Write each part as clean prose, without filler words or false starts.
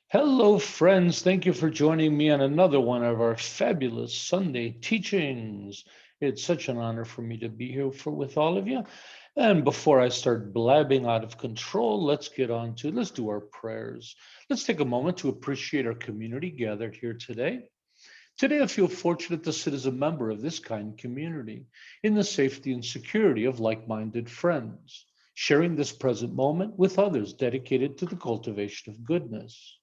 Hello, friends. Thank you for joining me on another one of our fabulous Sunday teachings. It's such an honor for me to be here with all of you. And before I start blabbing out of control, let's do our prayers. Let's take a moment to appreciate our community gathered here today. Today, I feel fortunate to sit as a member of this kind community in the safety and security of like-minded friends, sharing this present moment with others dedicated to the cultivation of goodness.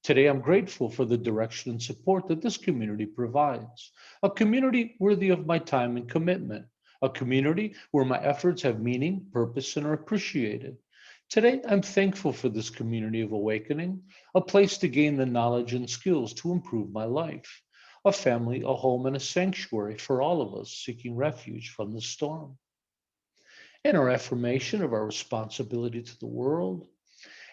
Today, I'm grateful for the direction and support that this community provides, a community worthy of my time and commitment, a community where my efforts have meaning, purpose, and are appreciated. Today, I'm thankful for this community of awakening, a place to gain the knowledge and skills to improve my life, a family, a home, and a sanctuary for all of us seeking refuge from the storm. And our affirmation of our responsibility to the world.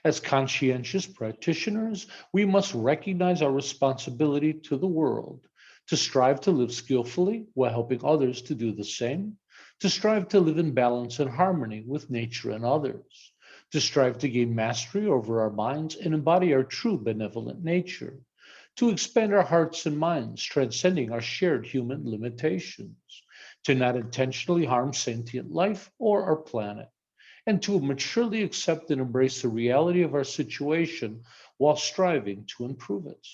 As conscientious practitioners, we must recognize our responsibility to the world, to strive to live skillfully while helping others to do the same, to strive to live in balance and harmony with nature and others, to strive to gain mastery over our minds and embody our true benevolent nature, to expand our hearts and minds, transcending our shared human limitations, to not intentionally harm sentient life or our planet, and to maturely accept and embrace the reality of our situation while striving to improve it.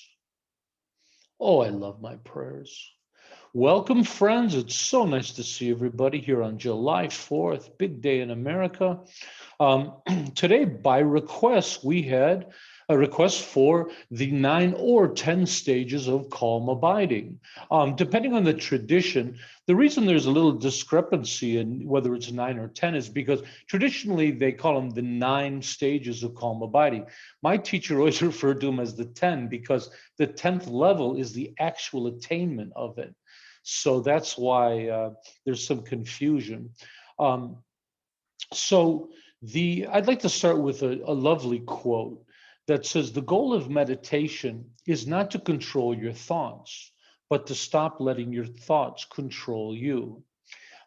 Oh, I love my prayers. Welcome, friends. It's so nice to see everybody here on July 4th, big day in America. Today, by request, we had a request for the 9 or 10 stages of calm abiding. Depending on the tradition, the reason there's a little discrepancy in whether it's 9 or 10 is because traditionally they call them the 9 stages of calm abiding. My teacher always referred to them as the 10 because the 10th level is the actual attainment of it. So that's why there's some confusion. Um, I'd like to start with a lovely quote that says, the goal of meditation is not to control your thoughts, but to stop letting your thoughts control you.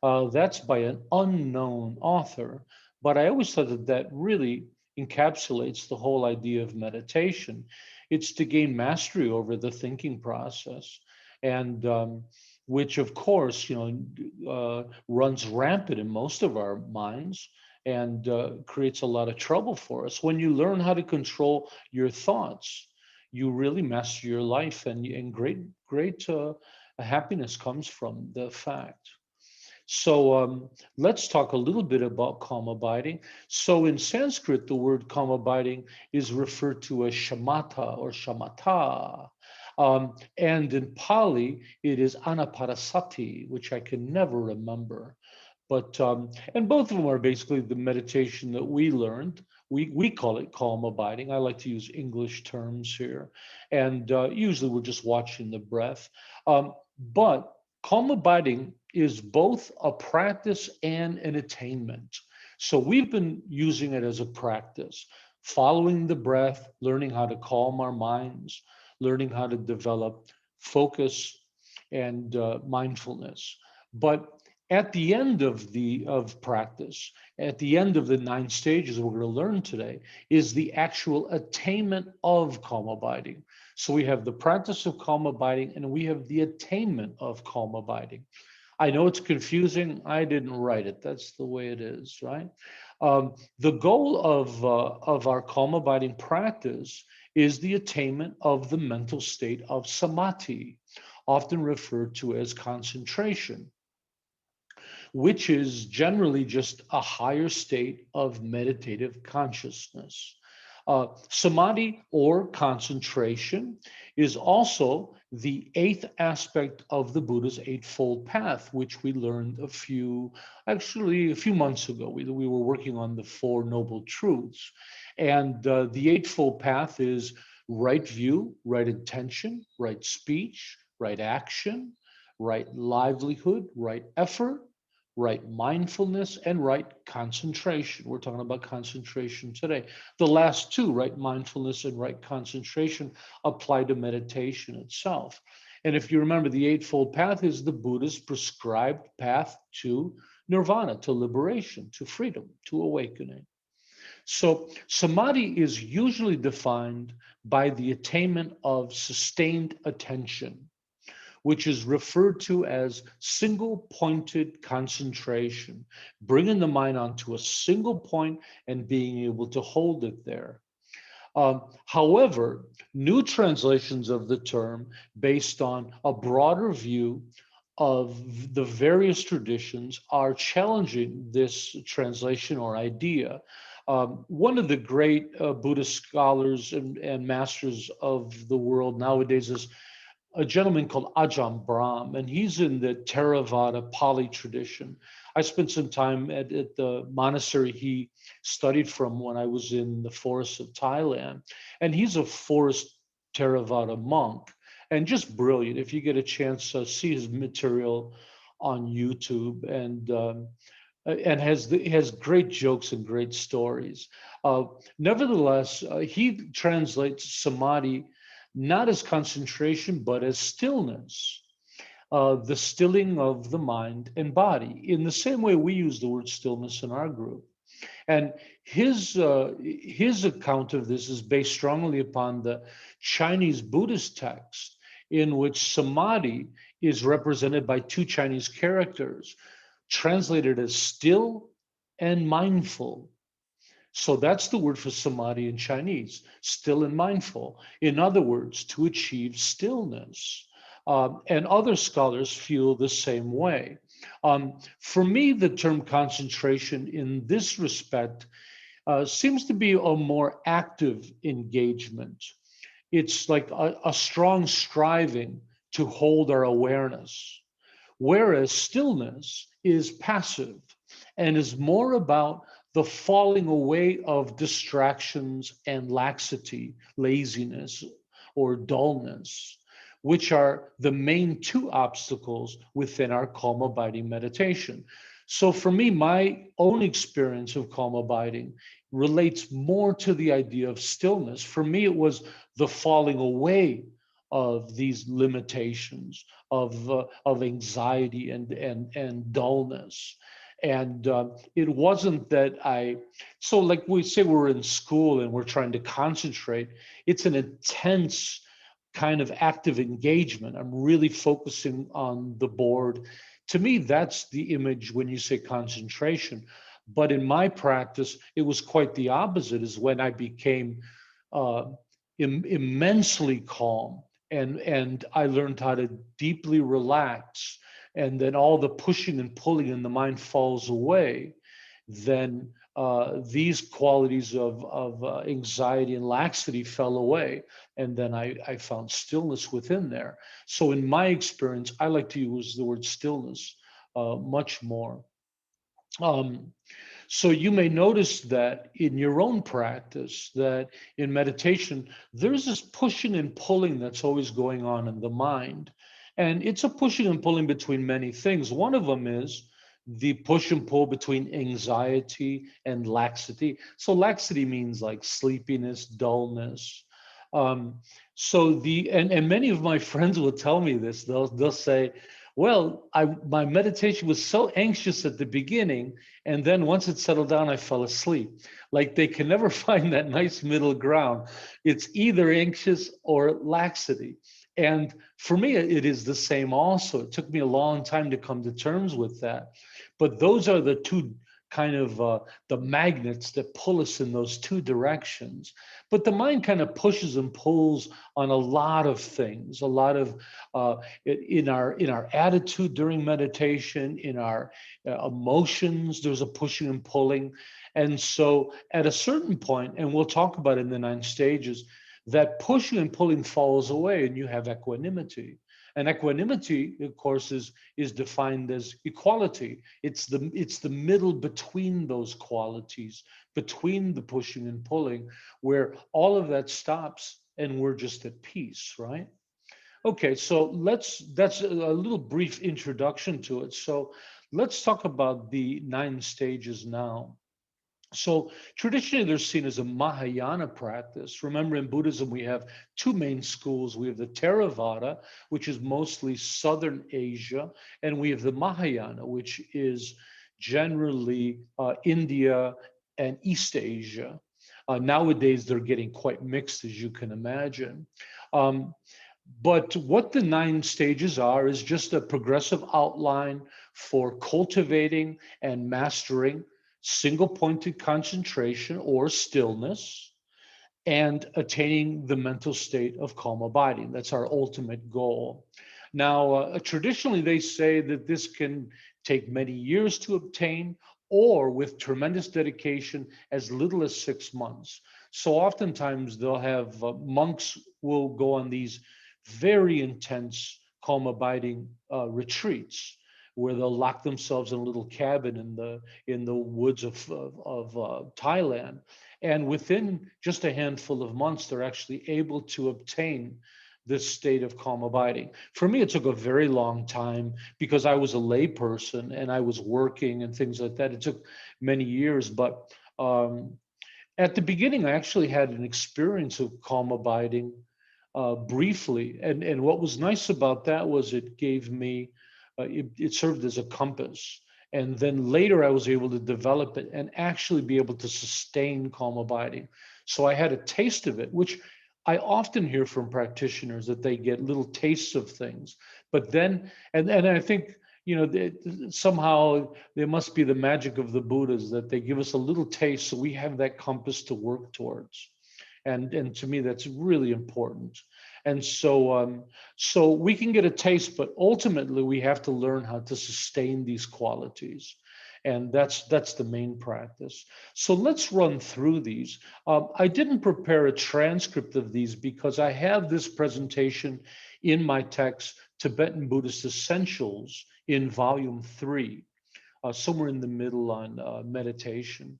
That's by an unknown author, but I always thought that that really encapsulates the whole idea of meditation. It's to gain mastery over the thinking process, and which, of course, runs rampant in most of our minds and creates a lot of trouble for us. When you learn how to control your thoughts, you really master your life, and great happiness comes from the fact. So let's talk a little bit about calm abiding. So in Sanskrit, the word calm abiding is referred to as shamatha or shamatha. And in Pali, it is anaparasati, which I can never remember. But and both of them are basically the meditation that we learned. We call it calm abiding. I like to use English terms here, and usually we're just watching the breath. But calm abiding is both a practice and an attainment. So we've been using it as a practice, following the breath, learning how to calm our minds, learning how to develop focus and mindfulness. But at the end of practice, at the end of the 9 stages we're going to learn today, is the actual attainment of calm abiding. So we have the practice of calm abiding and we have the attainment of calm abiding. I know it's confusing. I didn't write it. That's the way it is, right? The goal of our calm abiding practice is the attainment of the mental state of samadhi, often referred to as concentration, which is generally just a higher state of meditative consciousness. Samadhi or concentration is also the 8th aspect of the Buddha's Eightfold Path, which we learned a few months ago. We were working on the 4 Noble Truths. And the Eightfold Path is right view, right intention, right speech, right action, right livelihood, right effort, right mindfulness, and right concentration. We're talking about concentration today. The last 2, right mindfulness and right concentration, apply to meditation itself. And if you remember, the Eightfold Path is the Buddha's prescribed path to nirvana, to liberation, to freedom, to awakening. So samadhi is usually defined by the attainment of sustained attention, which is referred to as single pointed concentration, bringing the mind onto a single point and being able to hold it there. However, new translations of the term, based on a broader view of the various traditions, are challenging this translation or idea. One of the great Buddhist scholars and masters of the world nowadays is a gentleman called Ajahn Brahm, and he's in the Theravada Pali tradition. I spent some time at the monastery he studied from when I was in the forests of Thailand, and he's a forest Theravada monk, and just brilliant. If you get a chance to see his material on YouTube, and has great jokes and great stories. Nevertheless, he translates samadhi not as concentration, but as stillness, the stilling of the mind and body, in the same way we use the word stillness in our group. And his account of this is based strongly upon the Chinese Buddhist text, in which samadhi is represented by two Chinese characters, translated as still and mindful. So that's the word for samadhi in Chinese, still and mindful. In other words, to achieve stillness. And other scholars feel the same way. For me, the term concentration in this respect seems to be a more active engagement. It's like a strong striving to hold our awareness, whereas stillness is passive and is more about the falling away of distractions and laxity, laziness, or dullness, which are the main two obstacles within our calm abiding meditation. So for me, my own experience of calm abiding relates more to the idea of stillness. For me, it was the falling away of these limitations of anxiety and dullness. And it wasn't that so like we say we're in school and we're trying to concentrate, it's an intense kind of active engagement. I'm really focusing on the board. To me, that's the image when you say concentration. But in my practice, it was quite the opposite, is when I became uh, immensely calm, and I learned how to deeply relax, and then all the pushing and pulling in the mind falls away. Then these qualities of anxiety and laxity fell away, and then I found stillness within there. So in my experience, I like to use the word stillness much more. Um, so you may notice that in your own practice, that in meditation, there's this pushing and pulling that's always going on in the mind. And it's a pushing and pulling between many things. One of them is the push and pull between anxiety and laxity. So laxity means like sleepiness, dullness. And many of my friends will tell me this. They'll say, well, my meditation was so anxious at the beginning, and then once it settled down, I fell asleep. Like they can never find that nice middle ground. It's either anxious or laxity. And for me, it is the same also. It took me a long time to come to terms with that. But those are the two kind of the magnets that pull us in those two directions. But the mind kind of pushes and pulls on a lot of things, a lot of in our attitude during meditation, in our emotions, there's a pushing and pulling. And so at a certain point, and we'll talk about it in the 9 stages, that pushing and pulling falls away and you have equanimity. And equanimity, of course, is defined as equality. It's the middle between those qualities, between the pushing and pulling, where all of that stops and we're just at peace, right? Okay, so that's a little brief introduction to it. So let's talk about the 9 stages now. So traditionally, they're seen as a Mahayana practice. Remember, in Buddhism, we have 2 main schools. We have the Theravada, which is mostly Southern Asia, and we have the Mahayana, which is generally India and East Asia. Nowadays, they're getting quite mixed, as you can imagine. Um, but what the 9 stages are is just a progressive outline for cultivating and mastering single pointed concentration or stillness and attaining the mental state of calm abiding. That's our ultimate goal. Now, traditionally, they say that this can take many years to obtain, or with tremendous dedication, as little as 6 months. So, oftentimes, they'll have monks will go on these very intense calm abiding retreats, where they'll lock themselves in a little cabin in the woods of Thailand, and within just a handful of months, they're actually able to obtain this state of calm abiding. For me, it took a very long time because I was a layperson and I was working and things like that. It took many years, but at the beginning, I actually had an experience of calm abiding briefly. And what was nice about that was it gave me, it served as a compass. And then later I was able to develop it and actually be able to sustain calm abiding. So I had a taste of it, which I often hear from practitioners that they get little tastes of things. But then, and I think, somehow there must be the magic of the Buddhas that they give us a little taste so we have that compass to work towards. And to me, that's really important. And so we can get a taste, but ultimately we have to learn how to sustain these qualities. And that's the main practice. So let's run through these. I didn't prepare a transcript of these because I have this presentation in my text, Tibetan Buddhist Essentials, in volume 3, somewhere in the middle on meditation.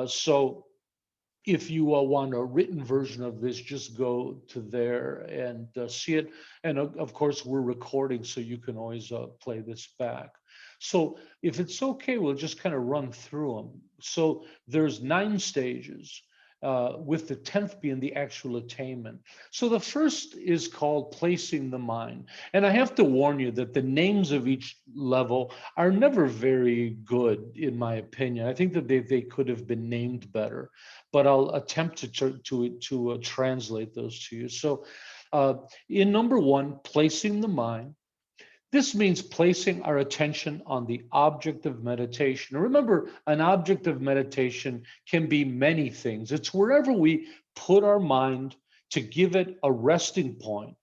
So if you want a written version of this, just go to there and see it. And of course, we're recording, so you can always play this back. So if it's okay, we'll just kind of run through them. So there's 9 stages, with the 10th being the actual attainment. So the first is called placing the mind. And I have to warn you that the names of each level are never very good, in my opinion. I think that they could have been named better, but I'll attempt to translate those to you. So in number 1, placing the mind. This means placing our attention on the object of meditation. Remember, an object of meditation can be many things. It's wherever we put our mind to give it a resting point,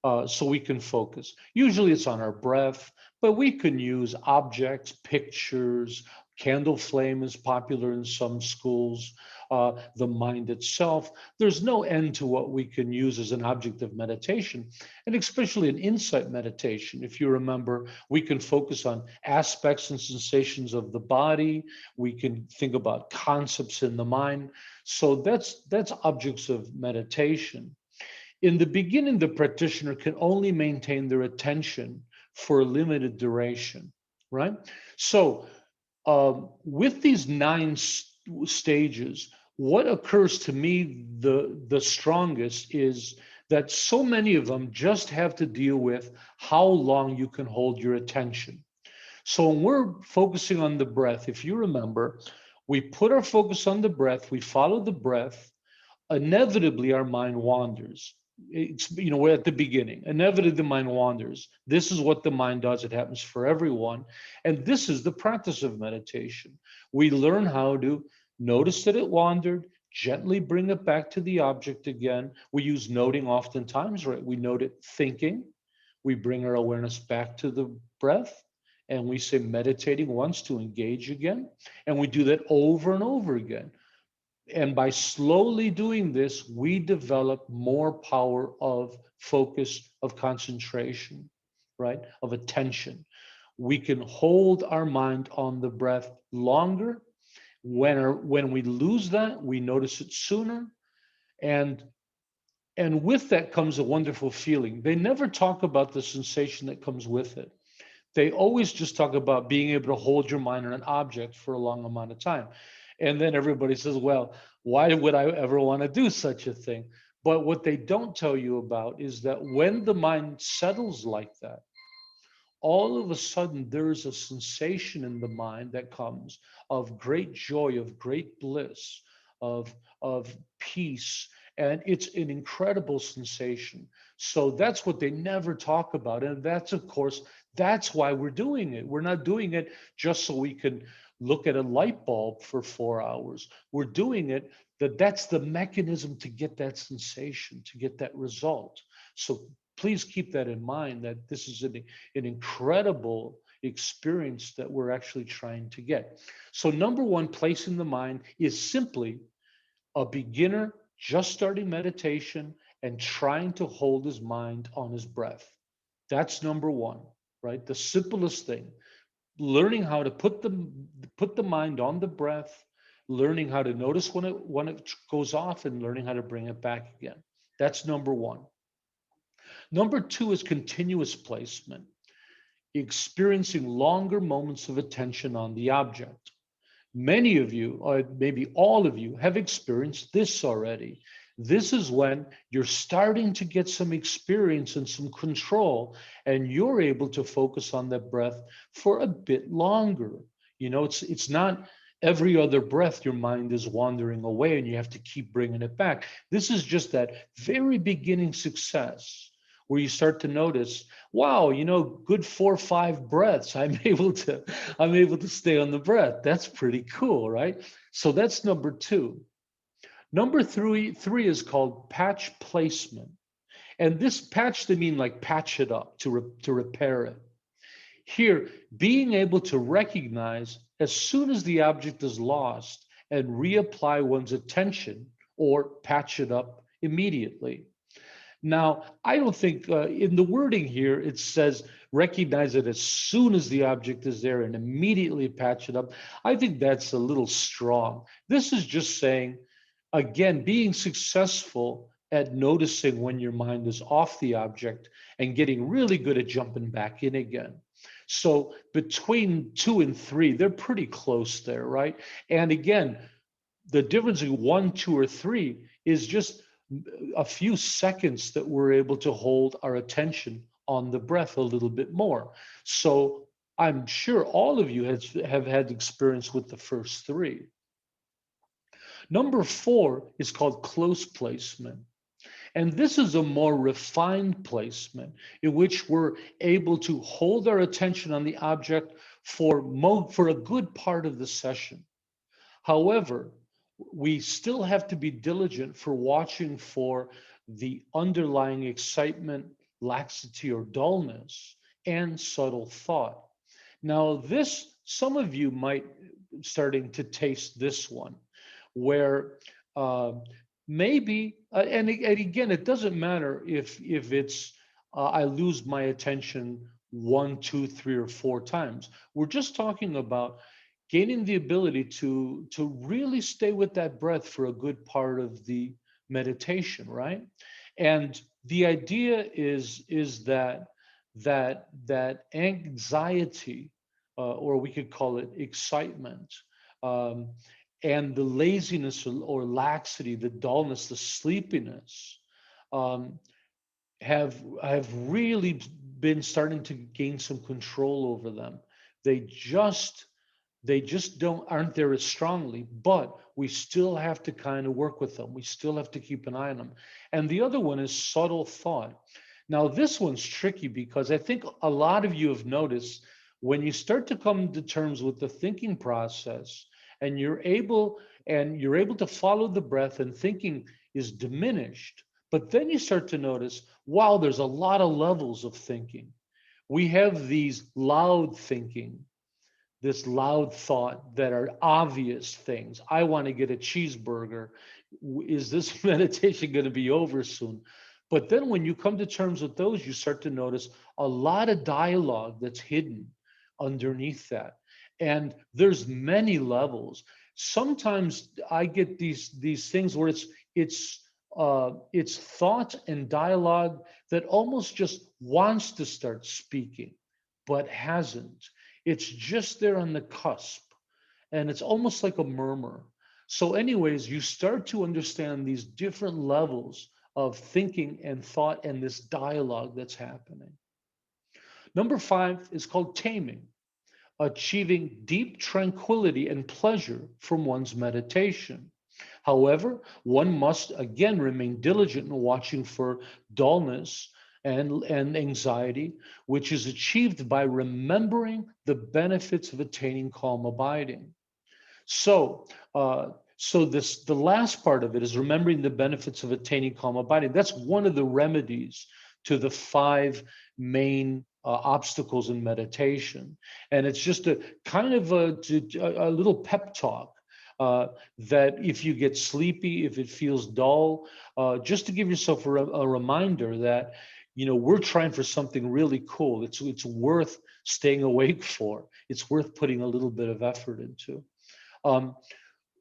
so we can focus. Usually it's on our breath, but we can use objects, pictures. Candle flame is popular in some schools. The mind itself. There's no end to what we can use as an object of meditation, and especially in insight meditation. If you remember, we can focus on aspects and sensations of the body. We can think about concepts in the mind. So that's objects of meditation. In the beginning, the practitioner can only maintain their attention for a limited duration, right? So with these 9 stages, what occurs to me the strongest is that so many of them just have to deal with how long you can hold your attention. So when we're focusing on the breath, if you remember, we put our focus on the breath, we follow the breath, inevitably our mind wanders. We're at the beginning. Inevitably the mind wanders. This is what the mind does. It happens for everyone. And this is the practice of meditation. We learn how to notice that it wandered, gently bring it back to the object again. We use noting oftentimes, right? We note it thinking. We bring our awareness back to the breath, and we say meditating once to engage again. And we do that over and over again. And by slowly doing this, we develop more power of focus, of concentration, right? Of attention. We can hold our mind on the breath longer. When we lose that, we notice it sooner. And with that comes a wonderful feeling. They never talk about the sensation that comes with it. They always just talk about being able to hold your mind on an object for a long amount of time. And then everybody says, well, why would I ever want to do such a thing? But what they don't tell you about is that when the mind settles like that, all of a sudden there is a sensation in the mind that comes of great joy, of great bliss, of peace. And it's an incredible sensation. So that's what they never talk about. And that's, of course, that's why we're doing it. We're not doing it just so we can look at a light bulb for 4 hours. We're doing it that's the mechanism to get that sensation, to get that result. So please keep that in mind, that this is an incredible experience that we're actually trying to get. So number one, placing the mind is simply a beginner just starting meditation and trying to hold his mind on his breath. That's number one, right? The simplest thing. Learning how to put the mind on the breath, learning how to notice when it goes off, and learning how to bring it back again. That's number one. Number two is continuous placement, experiencing longer moments of attention on the object. Many of you, or maybe all of you, have experienced this already. This is when you're starting to get some experience and some control, and you're able to focus on that breath for a bit longer. You know, it's not every other breath your mind is wandering away and you have to keep bringing it back. This is just that very beginning success where you start to notice, wow, you know, good 4 or 5 breaths, I'm able to stay on the breath. That's pretty cool, right? So that's number two. Number three is called patch placement. And this patch, they mean like patch it up, to repair it. Here, being able to recognize as soon as the object is lost and reapply one's attention or patch it up immediately. Now, I don't think in the wording here, it says recognize it as soon as the object is there and immediately patch it up. I think that's a little strong. This is just saying, again, being successful at noticing when your mind is off the object and getting really good at jumping back in again. So between 2 and 3, they're pretty close there, right? And again, the difference in 1, 2, or 3 is just a few seconds that we're able to hold our attention on the breath a little bit more. So I'm sure all of you have had experience with the first 3. Number 4 is called close placement. And this is a more refined placement in which we're able to hold our attention on the object for a good part of the session. However, we still have to be diligent for watching for the underlying excitement, laxity, or dullness, and subtle thought. Now, some of you might starting to taste this one, where maybe, and again, it doesn't matter if it's I lose my attention 1, 2, 3, or 4 times. We're just talking about gaining the ability to really stay with that breath for a good part of the meditation, right? And the idea is that anxiety, or we could call it excitement, um, and the laziness or laxity, the dullness, the sleepiness, um, have really been starting to gain some control over them. They just aren't there as strongly, but we still have to kind of work with them. We still have to keep an eye on them. And the other one is subtle thought. Now, this one's tricky because I think a lot of you have noticed when you start to come to terms with the thinking process and you're able to follow the breath and thinking is diminished, but then you start to notice, wow, there's a lot of levels of thinking. We have these loud thinking, this loud thought that are obvious things. I want to get a cheeseburger. Is this meditation going to be over soon? But then when you come to terms with those, you start to notice a lot of dialogue that's hidden underneath that. And there's many levels. Sometimes I get these things where it's thought and dialogue that almost just wants to start speaking, but hasn't. It's just there on the cusp, and it's almost like a murmur. So, anyways, you start to understand these different levels of thinking and thought and this dialogue that's happening. Number 5 is called taming, achieving deep tranquility and pleasure from one's meditation. However, one must again remain diligent in watching for dullness and anxiety, which is achieved by remembering the benefits of attaining calm abiding. So, the last part of it is remembering the benefits of attaining calm abiding. That's one of the remedies to the 5 main obstacles in meditation, and it's just a kind of a little pep talk. That if you get sleepy, if it feels dull, just to give yourself a reminder that we're trying for something really cool. It's worth staying awake for. It's worth putting a little bit of effort into. Um,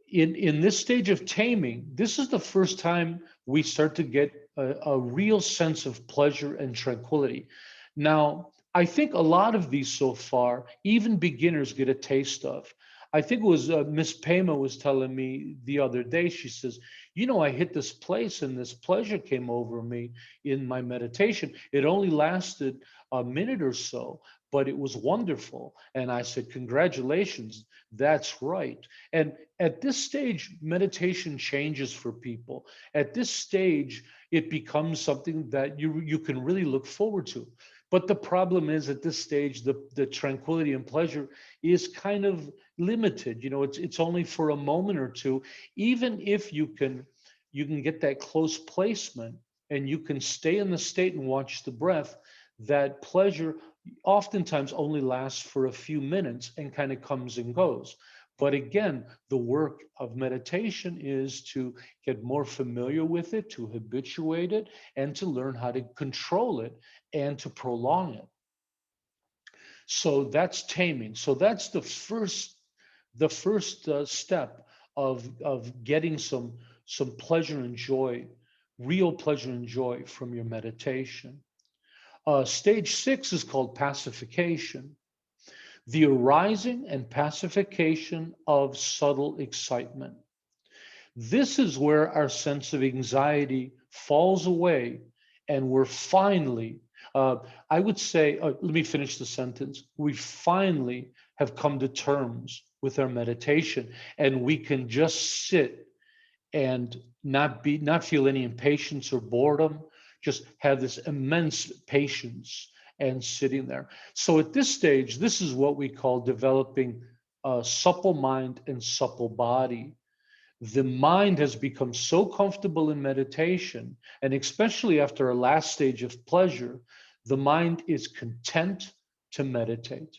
in this stage of taming, this is the first time we start to get a real sense of pleasure and tranquility. Now, I think a lot of these so far, even beginners get a taste of. I think it was Miss Pema was telling me the other day, she says, I hit this place and this pleasure came over me in my meditation. It only lasted a minute or so, but it was wonderful. And I said, congratulations, that's right. And at this stage, meditation changes for people. At this stage, it becomes something that you can really look forward to. But the problem is at this stage, the tranquility and pleasure is kind of limited. It's only for a moment or two. Even if you can get that close placement and you can stay in the state and watch the breath, that pleasure oftentimes only lasts for a few minutes and kind of comes and goes. But again, the work of meditation is to get more familiar with it, to habituate it, and to learn how to control it and to prolong it. So that's taming. So that's the first step of getting some pleasure and joy, real pleasure and joy from your meditation. Stage 6 is called pacification, the arising and pacification of subtle excitement. This is where our sense of anxiety falls away and we're finally, I would say, let me finish the sentence. We finally have come to terms with our meditation and we can just sit and not feel any impatience or boredom, just have this immense patience and sitting there. So at this stage, this is what we call developing a supple mind and supple body. The mind has become so comfortable in meditation, and especially after our last stage of pleasure, the mind is content to meditate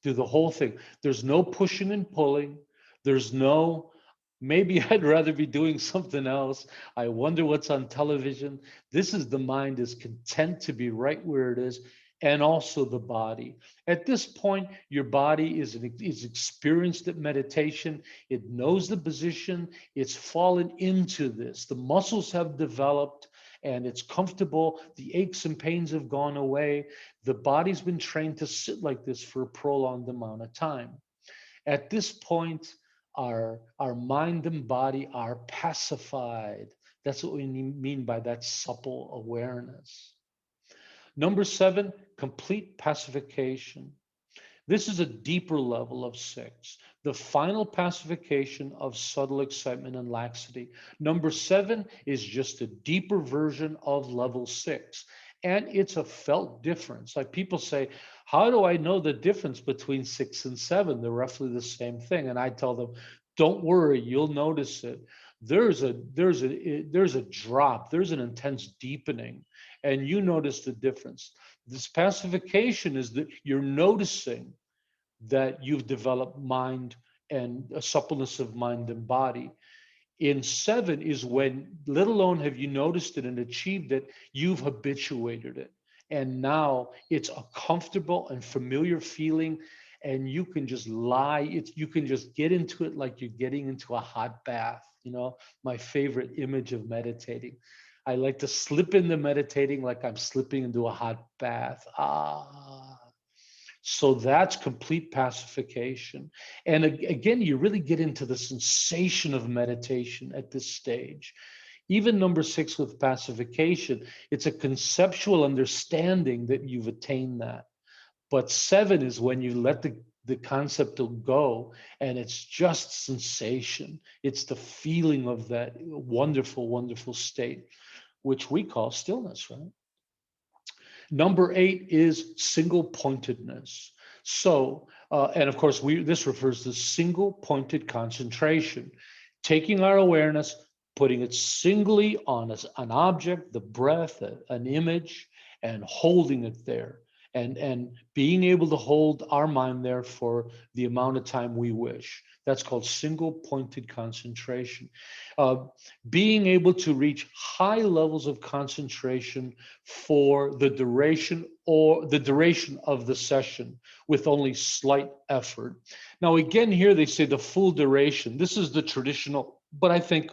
through the whole thing. There's no pushing and pulling. There's no, maybe I'd rather be doing something else. I wonder what's on television. This is the mind is content to be right where it is, and also the body. At this point, your body is experienced at meditation. It knows the position. It's fallen into this. The muscles have developed and it's comfortable. The aches and pains have gone away. The body's been trained to sit like this for a prolonged amount of time. At this point, our mind and body are pacified. That's what we mean by that supple awareness. Number 7, complete pacification. This is a deeper level of 6, the final pacification of subtle excitement and laxity. Number 7 is just a deeper version of level 6. And it's a felt difference. Like people say, how do I know the difference between 6 and 7? They're roughly the same thing. And I tell them, don't worry, you'll notice it. There's a drop, there's an intense deepening, and you notice the difference. This pacification is that you're noticing that you've developed mind and a suppleness of mind and body. In 7 is when, let alone have you noticed it and achieved it, you've habituated it. And now it's a comfortable and familiar feeling, and you can just you can just get into it like you're getting into a hot bath. My favorite image of meditating. I like to slip into meditating like I'm slipping into a hot bath. So that's complete pacification. And again, you really get into the sensation of meditation at this stage. Even number 6 with pacification, it's a conceptual understanding that you've attained that. But 7 is when you let the concept go, and it's just sensation. It's the feeling of that wonderful, wonderful state, which we call stillness, right? Number 8 is single pointedness. So, and of course, this refers to single pointed concentration, taking our awareness, putting it singly on an object, the breath, an image, and holding it there, and being able to hold our mind there for the amount of time we wish. That's called single pointed concentration. Uh, Being able to reach high levels of concentration for the duration of the session with only slight effort. Now, again, here they say the full duration. This is the traditional, but I think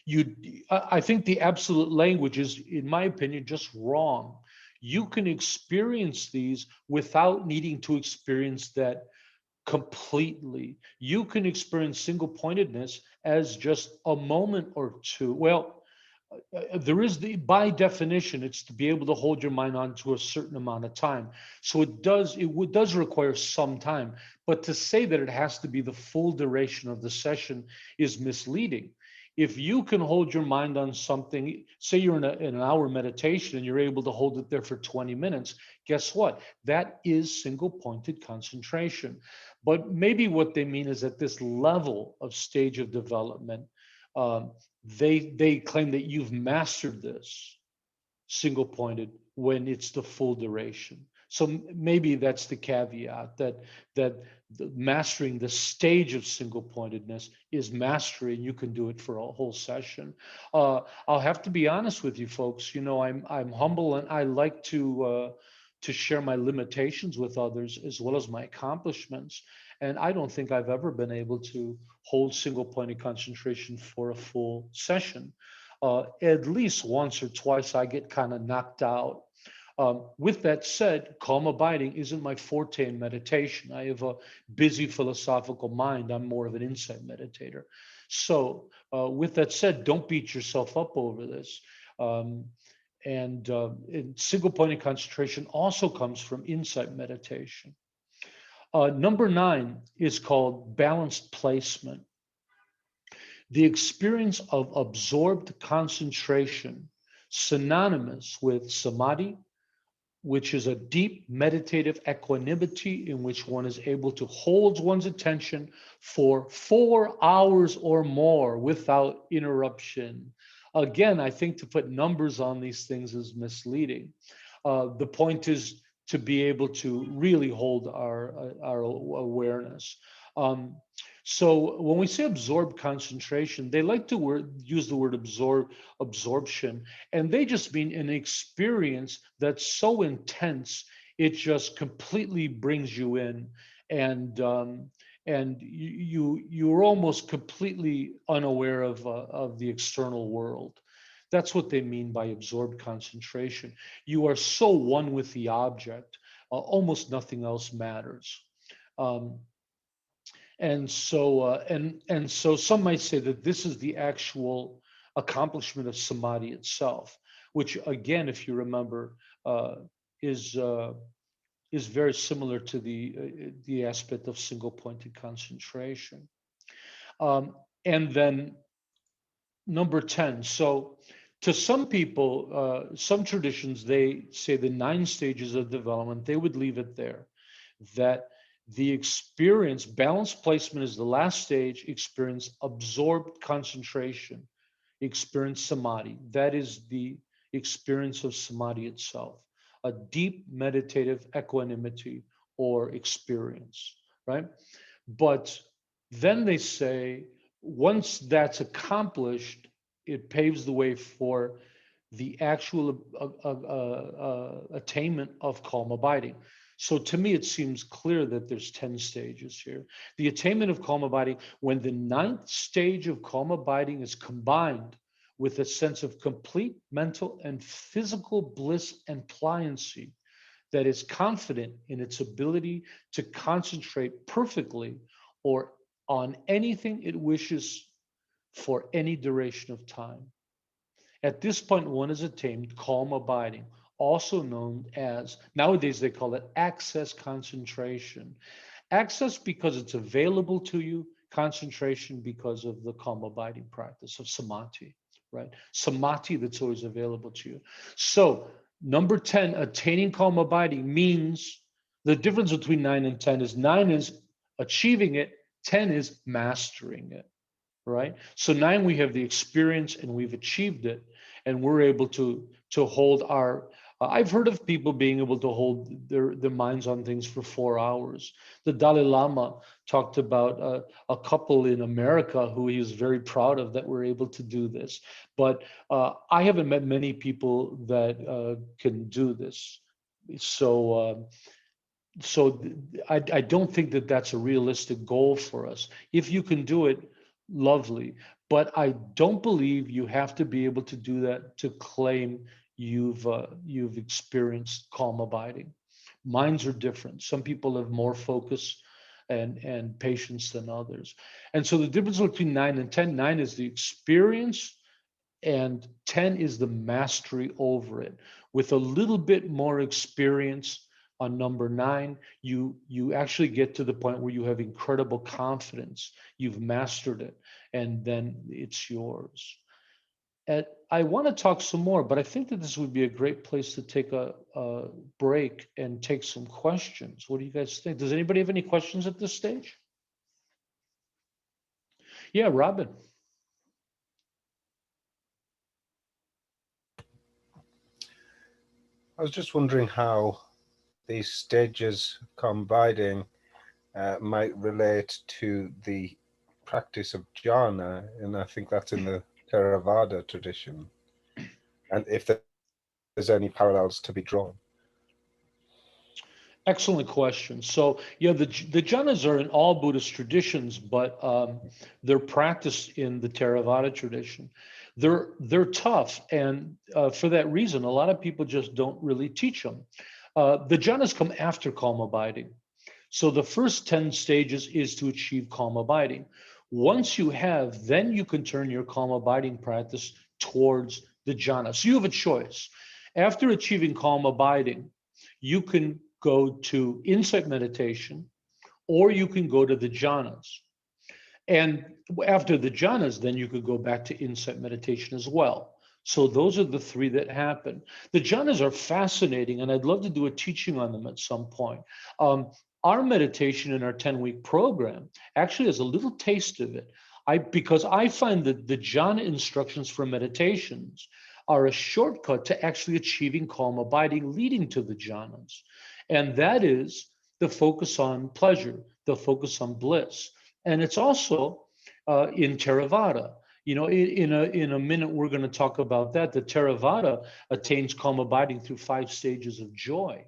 the absolute language is, in my opinion, just wrong. You can experience these without needing to experience that completely. You can experience single pointedness as just a moment or two. Well, there is by definition, it's to be able to hold your mind on to a certain amount of time. So it does require some time, but to say that it has to be the full duration of the session is misleading. If you can hold your mind on something, say you're in an hour meditation and you're able to hold it there for 20 minutes, guess what? That is single pointed concentration. But maybe what they mean is at this level of stage of development, um, they claim that you've mastered this single pointed when it's the full duration. So maybe that's the caveat, that mastering the stage of single pointedness is mastery, and you can do it for a whole session. I'll have to be honest with you folks. I'm humble, and I like to share my limitations with others as well as my accomplishments. And I don't think I've ever been able to hold single pointed concentration for a full session. At least once or twice I get kind of knocked out. With that said, calm abiding isn't my forte in meditation. I have a busy philosophical mind. I'm more of an insight meditator. So, with that said, don't beat yourself up over this. Um, and single pointed concentration also comes from insight meditation. Number 9 is called balanced placement. The experience of absorbed concentration, synonymous with samadhi, which is a deep meditative equanimity in which one is able to hold one's attention for 4 hours or more without interruption. Again, I think to put numbers on these things is misleading. The point is to be able to really hold our awareness. Um, so when we say absorbed concentration, they like to use the word absorption, and they just mean an experience that's so intense it just completely brings you in, and you're almost completely unaware of the external world. That's what they mean by absorbed concentration. You are so one with the object, almost nothing else matters. Um, and so some might say that this is the actual accomplishment of samadhi itself, which again, if you remember, uh, is uh, is very similar to the aspect of single pointed concentration. And then number 10. So to some people, some traditions, they say the 9 stages of development, they would leave it there. That the experience, balanced placement is the last stage, experience absorbed concentration, experience samadhi. That is the experience of samadhi itself, a deep meditative equanimity or experience, right? But then they say, once that's accomplished, it paves the way for the actual attainment of calm abiding. So to me, it seems clear that there's 10 stages here. The attainment of calm abiding, when the 9th stage of calm abiding is combined with a sense of complete mental and physical bliss and pliancy that is confident in its ability to concentrate perfectly or on anything it wishes for any duration of time. At this point, one has attained calm abiding, also known as, nowadays they call it access concentration. Access because it's available to you, concentration because of the calm abiding practice of samadhi, right? Samadhi that's always available to you. So number 10, attaining calm abiding means the difference between 9 and 10 is 9 is achieving it, 10 is mastering it, right? So 9 we have the experience and we've achieved it, and we're able to hold our I've heard of people being able to hold their minds on things for 4 hours. The Dalai Lama talked about a couple in America who he was very proud of that were able to do this. But I haven't met many people that can do this. So I don't think that that's a realistic goal for us. If you can do it, lovely. But I don't believe you have to be able to do that to claim you've experienced calm abiding. Minds are different. Some people have more focus and patience than others. And so the difference between 9 and 10, 9 is the experience and 10 is the mastery over it. With a little bit more experience on number 9, you actually get to the point where you have incredible confidence. You've mastered it, and then it's yours. And I want to talk some more, but I think that this would be a great place to take a break and take some questions. What do you guys think? Does anybody have any questions at this stage? Yeah, Robin. I was just wondering how these stages combining might relate to the practice of jhana, and I think that's in the Theravada tradition, and if there's any parallels to be drawn. Excellent question. So, yeah, the jhanas are in all Buddhist traditions, but they're practiced in the Theravada tradition. They're tough, and for that reason, a lot of people just don't really teach them. The jhanas come after calm abiding. So the first 10 stages is to achieve calm abiding. Once you have, then you can turn your calm abiding practice towards the jhana. So you have a choice. After achieving calm abiding, you can go to insight meditation or you can go to the jhanas. And after the jhanas, then you could go back to insight meditation as well. So those are the three that happen. The jhanas are fascinating, and I'd love to do a teaching on them at some point. Our meditation in our 10-week program actually has a little taste of it. Because I find that the jhana instructions for meditations are a shortcut to actually achieving calm abiding, leading to the jhanas. And that is the focus on pleasure, the focus on bliss. And it's also in Theravada. You know, in a minute, we're going to talk about that. The Theravada attains calm abiding through 5 stages of joy.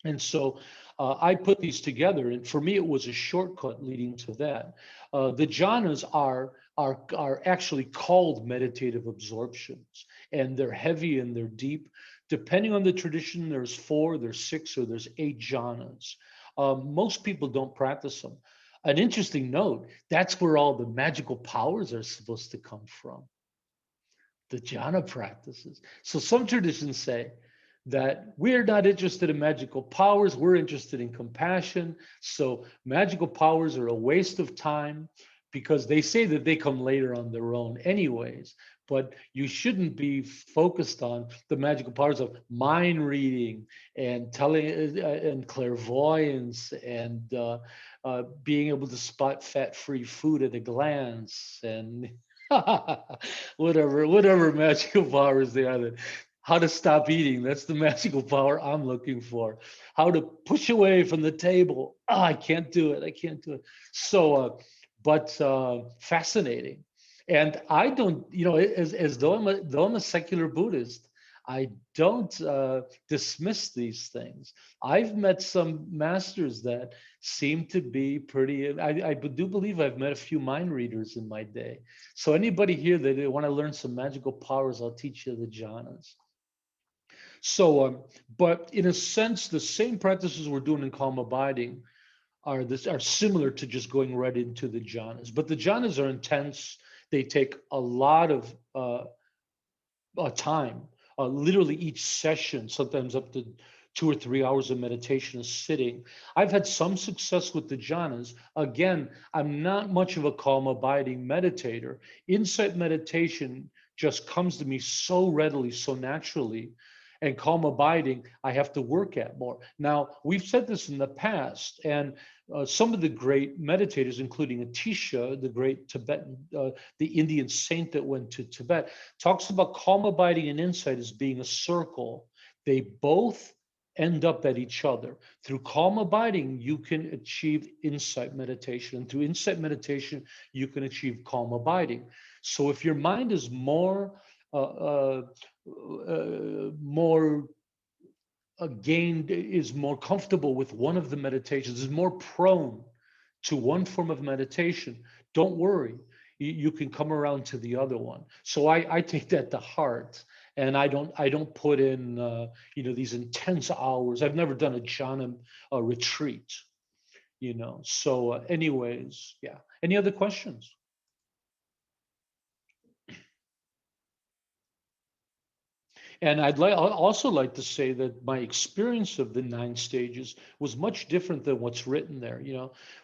And so I put these together, and for me, it was a shortcut leading to that. The jhanas are actually called meditative absorptions, and they're heavy and they're deep. Depending on the tradition, there's 4, there's 6, or there's 8 jhanas. Most people don't practice them. An interesting note, that's where all the magical powers are supposed to come from, the jhana practices. So some traditions say that we're not interested in magical powers, we're interested in compassion. So magical powers are a waste of time because they say that they come later on their own anyways. But you shouldn't be focused on the magical powers of mind reading and telling and clairvoyance and being able to spot fat-free food at a glance and whatever magical powers they are. That how to stop eating, that's the magical power I'm looking for. How to push away from the table. Oh, I can't do it. So but fascinating. And I don't, you know, as though I'm a secular Buddhist, I don't dismiss these things. I've met some masters that seem to be pretty, I do believe I've met a few mind readers in my day. So anybody here that they want to learn some magical powers, I'll teach you the jhanas. So, but in a sense, the same practices we're doing in calm abiding are similar to just going right into the jhanas. But the jhanas are intense. They take a lot of time. literally each session, sometimes up to 2 or 3 hours of meditation is sitting. I've had some success with the jhanas. Again, I'm not much of a calm abiding meditator. Insight meditation just comes to me so readily, so naturally. And calm abiding, I have to work at more. Now, we've said this in the past, and some of the great meditators, including Atisha, the great Tibetan, the Indian saint that went to Tibet, talks about calm abiding and insight as being a circle. They both end up at each other. Through calm abiding, you can achieve insight meditation. And through insight meditation, you can achieve calm abiding. So if your mind is more gained, is more comfortable with one of the meditations, is more prone to one form of meditation, don't worry. You can come around to the other one. So I take that to heart, and I don't put in these intense hours. I've never done a jhana retreat, So anyways, yeah. Any other questions? And I'd also like to say that my experience of the 9 stages was much different than what's written there.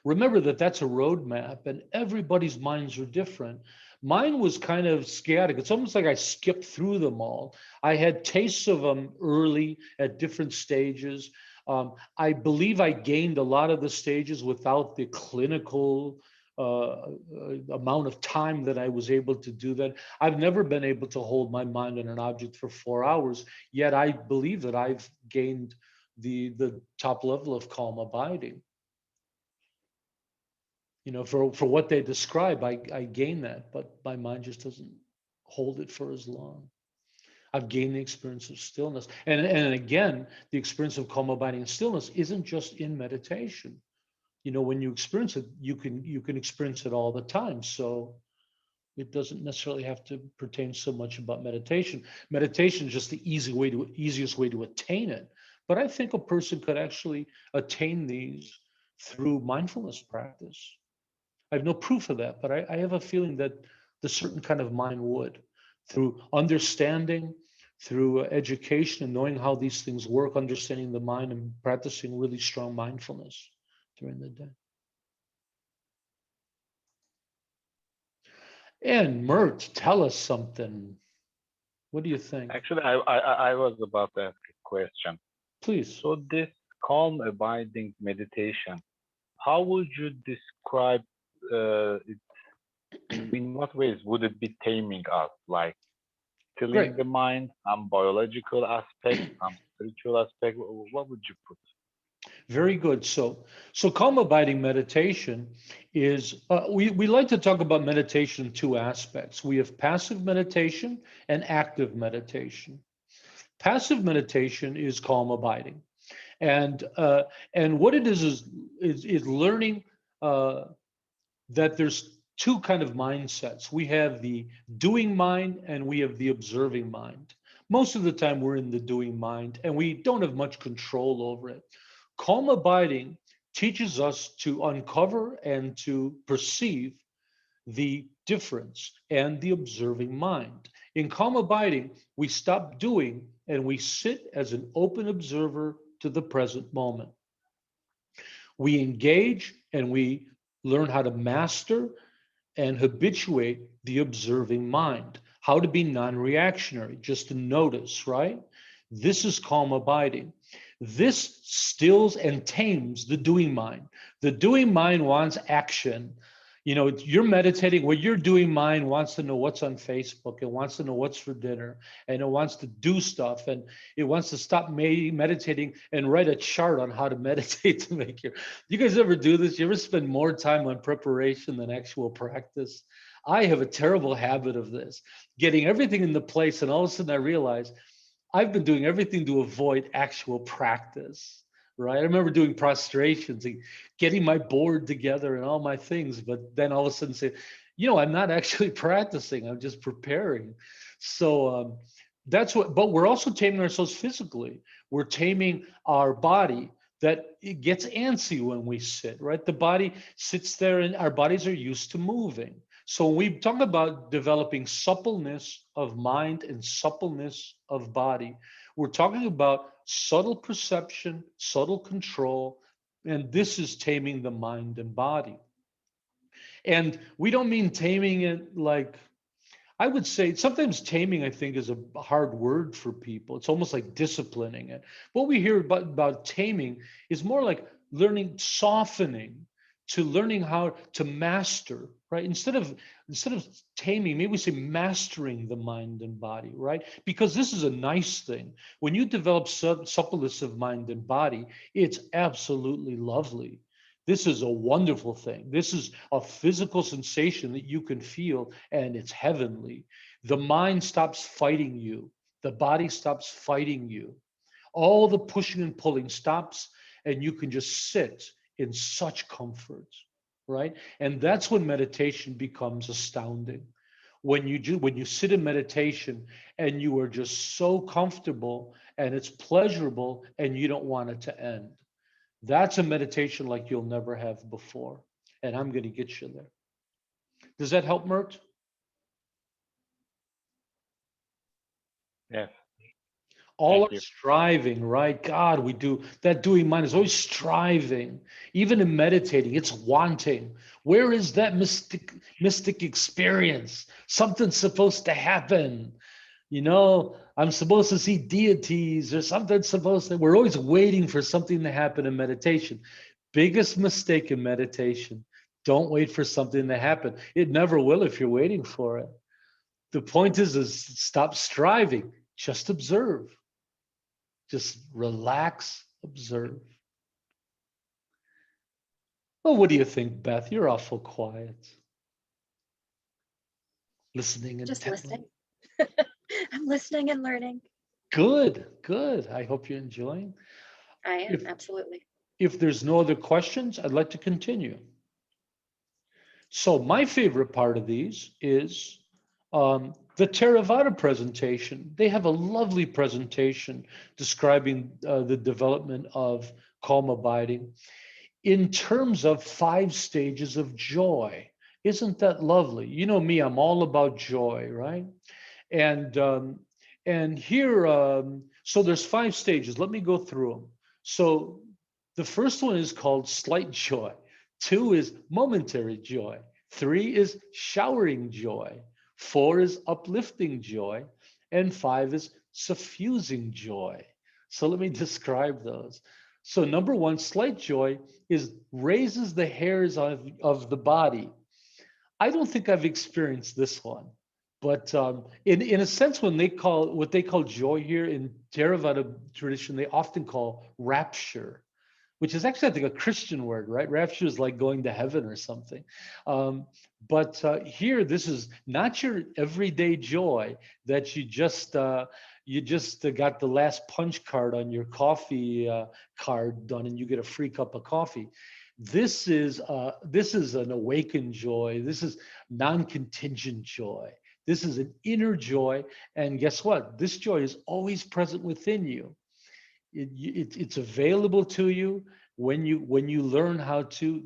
Remember that that's a roadmap, and everybody's minds are different. Mine was kind of sciatic. It's almost like I skipped through them all. I had tastes of them early at different stages. I believe I gained a lot of the stages without the clinical amount of time that I was able to do that. I've never been able to hold my mind on an object for 4 hours, yet I believe that I've gained the top level of calm abiding. For what they describe, I gain that, but my mind just doesn't hold it for as long. I've gained the experience of stillness. And again, the experience of calm abiding and stillness isn't just in meditation. When you experience it, you can experience it all the time. So it doesn't necessarily have to pertain so much about meditation. Meditation is just the easiest way to attain it. But I think a person could actually attain these through mindfulness practice. I have no proof of that, but I have a feeling that the certain kind of mind would, through understanding, through education and knowing how these things work, understanding the mind and practicing really strong mindfulness during the day. And Mert, tell us something. What do you think? Actually, I was about to ask a question. Please. So this calm abiding meditation, how would you describe it? In what ways would it be taming us? Like tilling the mind, some biological aspect, some spiritual aspect? What would you put? Very good. So calm abiding meditation is, we like to talk about meditation in 2 aspects. We have passive meditation and active meditation. Passive meditation is calm abiding. And what it is learning that there's 2 kind of mindsets. We have the doing mind and we have the observing mind. Most of the time we're in the doing mind and we don't have much control over it. Calm abiding teaches us to uncover and to perceive the difference and the observing mind. In calm abiding, we stop doing and we sit as an open observer to the present moment. We engage and we learn how to master and habituate the observing mind, how to be non-reactionary, just to notice, right? This is calm abiding. This stills and tames the doing mind. The doing mind wants action. You're meditating. What you're doing mind wants to know what's on Facebook. It wants to know what's for dinner. And it wants to do stuff. And it wants to stop meditating and write a chart on how to meditate to make you guys ever do this? You ever spend more time on preparation than actual practice? I have a terrible habit of this, getting everything into place. And all of a sudden I realize I've been doing everything to avoid actual practice, right? I remember doing prostrations and getting my board together and all my things, but then all of a sudden say, I'm not actually practicing, I'm just preparing. So that's what, but we're also taming ourselves physically. We're taming our body that it gets antsy when we sit, right? The body sits there and our bodies are used to moving. So when we talk about developing suppleness of mind and suppleness of body, we're talking about subtle perception, subtle control, and this is taming the mind and body. And we don't mean taming it like, I would say sometimes taming, I think, is a hard word for people. It's almost like disciplining it. What we hear about taming is more like learning, softening, to learning how to master, right? Instead of taming, maybe we say mastering the mind and body, right? Because this is a nice thing. When you develop suppleness of mind and body, it's absolutely lovely. This is a wonderful thing. This is a physical sensation that you can feel, and it's heavenly. The mind stops fighting you. The body stops fighting you. All the pushing and pulling stops, and you can just sit in such comfort, right? And that's when meditation becomes astounding. When you sit in meditation and you are just so comfortable and it's pleasurable and you don't want it to end. That's a meditation like you'll never have before. And I'm going to get you there. Does that help, Mert? Yes. All Thank our you. striving, right? God, we do that. Doing mind is always striving. Even in meditating, it's wanting. Where is that mystic experience? Something's supposed to happen. You know, I'm supposed to see deities or something supposed to. We're always waiting for something to happen in meditation. Biggest mistake in meditation. Don't wait for something to happen. It never will if you're waiting for it. The point is stop striving. Just observe. Just relax, observe. Well, what do you think, Beth? You're awful quiet. Listening Just intently. listening. I'm listening and learning. Good, good. I hope you're enjoying. I am, If, absolutely. if there's no other questions, I'd like to continue. So my favorite part of these is the Theravada presentation. They have a lovely presentation describing the development of calm abiding in terms of 5 stages of joy. Isn't that lovely? You know me, I'm all about joy, right? And here, so there's 5 stages. Let me go through them. So the first one is called slight joy. 2 is momentary joy. 3 is showering joy. 4 is uplifting joy. And 5 is suffusing joy. So let me describe those. So number 1, slight joy is raises the hairs of the body. I don't think I've experienced this one, but in a sense, when they call what they call joy here in Theravada tradition, they often call rapture, which is actually, I think, a Christian word, right? Rapture is like going to heaven or something. But here, this is not your everyday joy that you just got the last punch card on your coffee card done, and you get a free cup of coffee. This is an awakened joy. This is non-contingent joy. This is an inner joy, and guess what? This joy is always present within you. It's available to you when you learn how to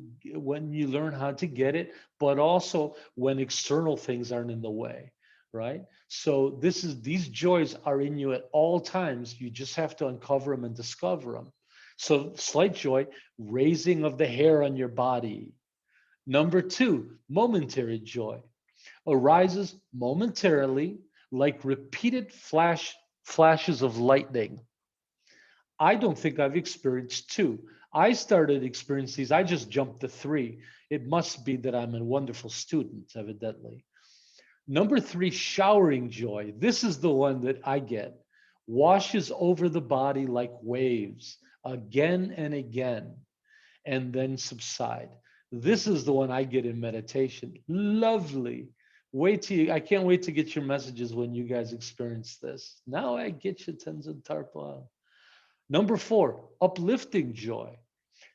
get it, but also when external things aren't in the way, right? So these joys are in you at all times. You just have to uncover them and discover them. So slight joy, raising of the hair on your body. Number 2, momentary joy, arises momentarily like repeated flashes of lightning. I don't think I've experienced 2. I started experiencing these. I just jumped to 3. It must be that I'm a wonderful student, evidently. Number 3, showering joy. This is the one that I get. Washes over the body like waves again and again, and then subside. This is the one I get in meditation. Lovely. I can't wait to get your messages when you guys experience this. Now I get you, Tenzin Tharpa. Number 4, uplifting joy.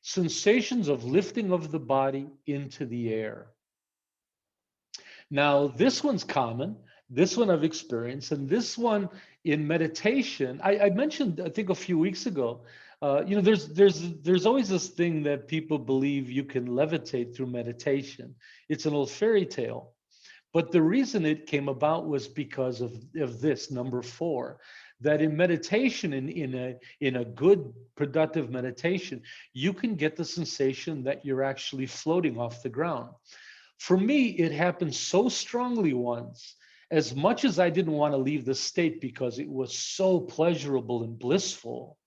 Sensations of lifting of the body into the air. Now, this one's common. This one I've experienced. And this one in meditation, I mentioned, I think a few weeks ago, there's always this thing that people believe you can levitate through meditation. It's an old fairy tale. But the reason it came about was because of this, number 4, that in meditation, in a good, productive meditation, you can get the sensation that you're actually floating off the ground. For me, it happened so strongly once, as much as I didn't want to leave the state because it was so pleasurable and blissful,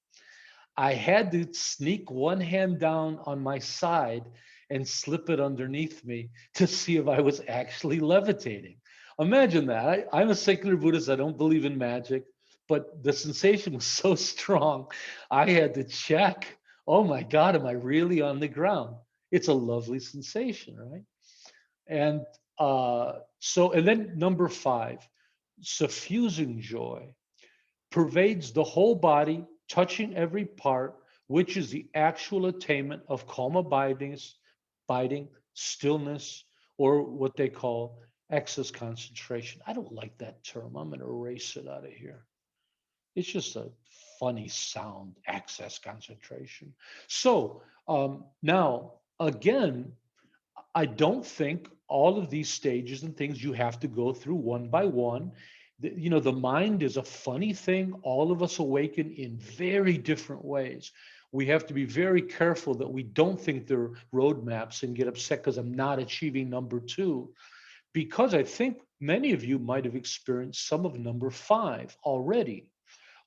I had to sneak one hand down on my side and slip it underneath me to see if I was actually levitating. Imagine that. I'm a secular Buddhist. I don't believe in magic, but the sensation was so strong, I had to check. Oh my God, am I really on the ground? It's a lovely sensation, right? And and then number 5, suffusing joy pervades the whole body, touching every part, which is the actual attainment of calm abiding, stillness, or what they call excess concentration. I don't like that term. I'm going to erase it out of here. It's just a funny sound, excess concentration. So now, again, I don't think all of these stages and things you have to go through one by one. The mind is a funny thing. All of us awaken in very different ways. We have to be very careful that we don't think they're roadmaps and get upset because I'm not achieving number 2, because I think many of you might have experienced some of number 5 already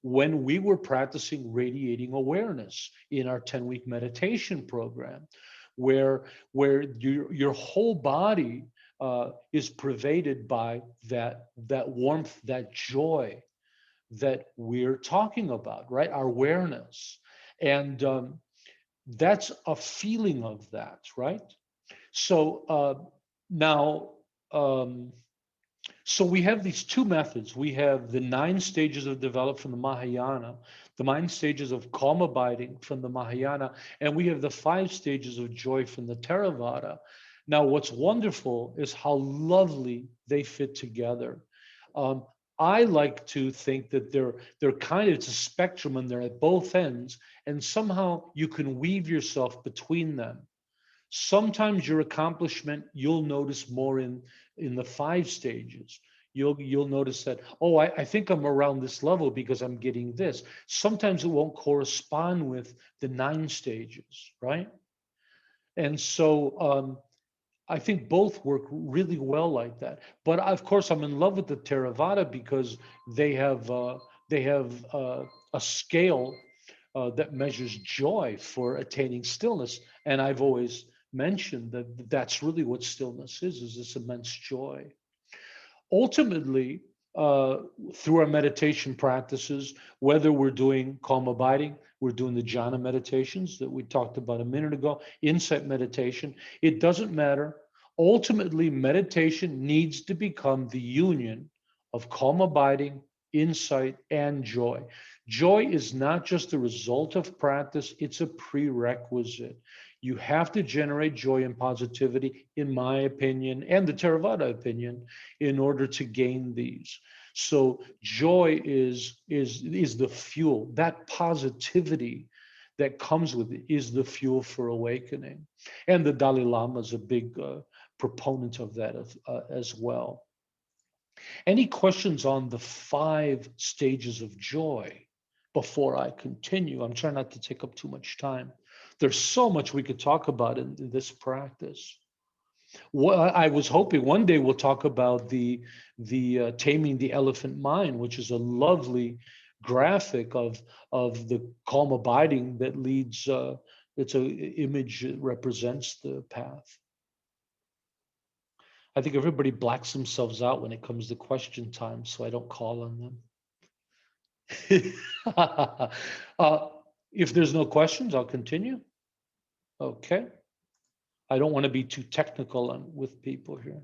when we were practicing radiating awareness in our 10-week meditation program, where your whole body is pervaded by that warmth, that joy that we're talking about, right? Our awareness. And that's a feeling of that, right? So now, so we have these 2 methods. We have the 9 stages of development from the Mahayana, the 9 stages of calm abiding from the Mahayana, and we have the 5 stages of joy from the Theravada. Now, what's wonderful is how lovely they fit together. I like to think that they're kind of, it's a spectrum and they're at both ends, and somehow you can weave yourself between them. Sometimes your accomplishment, you'll notice more in the 5 stages. You'll notice that, oh, I think I'm around this level because I'm getting this. Sometimes it won't correspond with the 9 stages, right? And so I think both work really well like that. But of course, I'm in love with the Theravada because they have a scale that measures joy for attaining stillness. And I've always mentioned that that's really what stillness is this immense joy. Ultimately, through our meditation practices, whether we're doing calm abiding, we're doing the jhana meditations that we talked about a minute ago, insight meditation, it doesn't matter. Ultimately, meditation needs to become the union of calm abiding, insight, and joy. Joy is not just the result of practice, it's a prerequisite. You have to generate joy and positivity, in my opinion, and the Theravada opinion, in order to gain these. So joy is the fuel. That positivity that comes with it is the fuel for awakening. And the Dalai Lama is a big proponent of that as well. Any questions on the 5 stages of joy before I continue? I'm trying not to take up too much time. There's so much we could talk about in this practice. Well, I was hoping one day we'll talk about the Taming the Elephant Mind, which is a lovely graphic of the calm abiding that leads. It's an image that represents the path. I think everybody blacks themselves out when it comes to question time, so I don't call on them. If there's no questions, I'll continue. Okay. I don't want to be too technical with people here.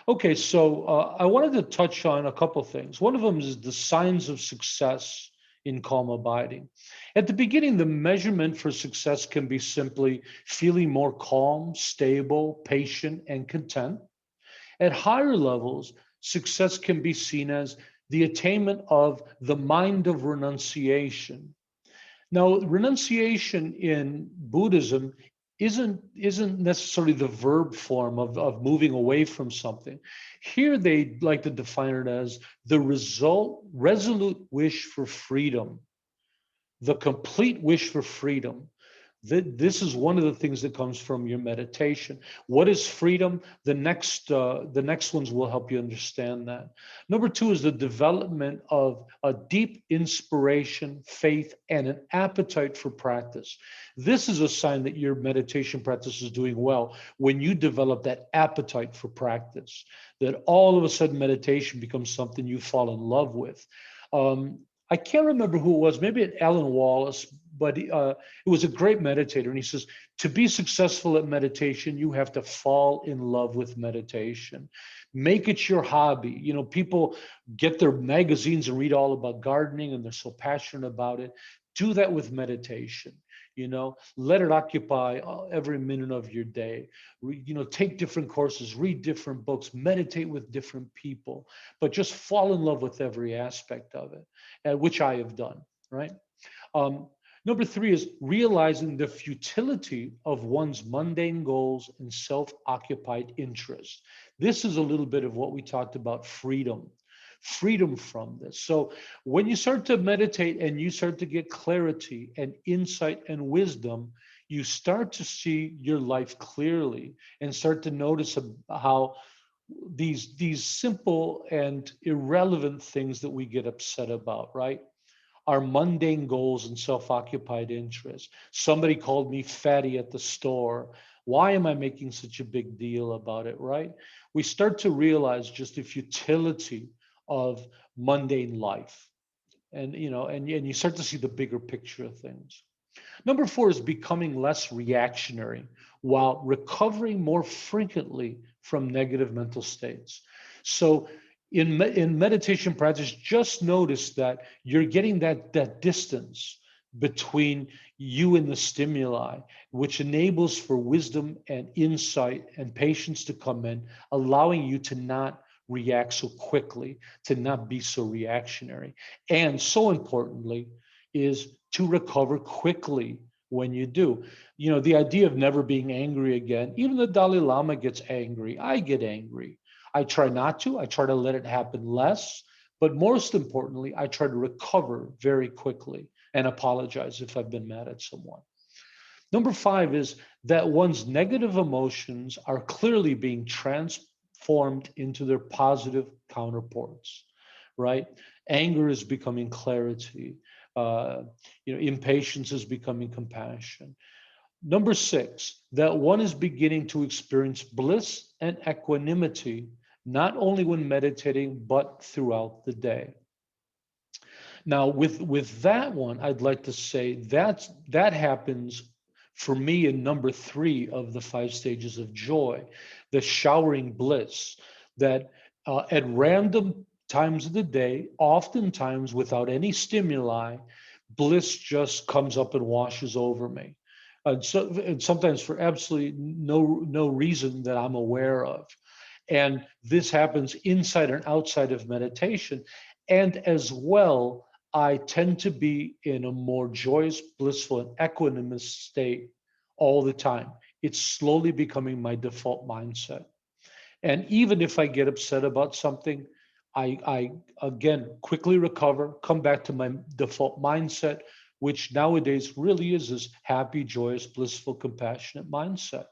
Okay, so I wanted to touch on a couple things. One of them is the signs of success in calm abiding. At the beginning, the measurement for success can be simply feeling more calm, stable, patient, and content. At higher levels, success can be seen as the attainment of the mind of renunciation. Now, renunciation in Buddhism isn't necessarily the verb form of moving away from something. Here they like to define it as the resolute wish for freedom, the complete wish for freedom. This is one of the things that comes from your meditation. What is freedom? The next ones will help you understand that. Number two is the development of a deep inspiration, faith, and an appetite for practice. This is a sign that your meditation practice is doing well when you develop that appetite for practice, that all of a sudden meditation becomes something you fall in love with. I can't remember who it was, maybe Alan Wallace, but it was a great meditator. And he says, to be successful at meditation, you have to fall in love with meditation. Make it your hobby. You know, people get their magazines and read all about gardening and they're so passionate about it. Do that with meditation. You know, let it occupy every minute of your day. You know, take different courses, read different books, meditate with different people, but just fall in love with every aspect of it, which I have done, right? Number three is realizing the futility of one's mundane goals and self-occupied interests. This is a little bit of what we talked about, freedom from this. So when you start to meditate and you start to get clarity and insight and wisdom, you start to see your life clearly and start to notice how these simple and irrelevant things that we get upset about, right? Our mundane goals and self-occupied interests. Somebody called me fatty at the store. Why am I making such a big deal about it, right? We start to realize just the futility of mundane life. And you know, and you start to see the bigger picture of things. Number four is becoming less reactionary while recovering more frequently from negative mental states. So in meditation practice, just notice that you're getting that distance between you and the stimuli, which enables for wisdom and insight and patience to come in, allowing you to not react so quickly, to not be so reactionary. And so importantly, is to recover quickly when you do. You know, the idea of never being angry again, even the Dalai Lama gets angry. I get angry. I try not to. I try to let it happen less. But most importantly, I try to recover very quickly and apologize if I've been mad at someone. Number five is that one's negative emotions are clearly being transformed into their positive counterparts, right? Anger is becoming clarity. Impatience is becoming compassion. Number six, that one is beginning to experience bliss and equanimity, not only when meditating, but throughout the day. Now, with that one, I'd like to say that happens for me in number three of the 5 stages of joy, the showering bliss, that at random times of the day, oftentimes without any stimuli, bliss just comes up and washes over me. And sometimes for absolutely no reason that I'm aware of. And this happens inside and outside of meditation. And as well, I tend to be in a more joyous, blissful, and equanimous state all the time. It's slowly becoming my default mindset. And even if I get upset about something, I again quickly recover, come back to my default mindset, which nowadays really is this happy, joyous, blissful, compassionate mindset.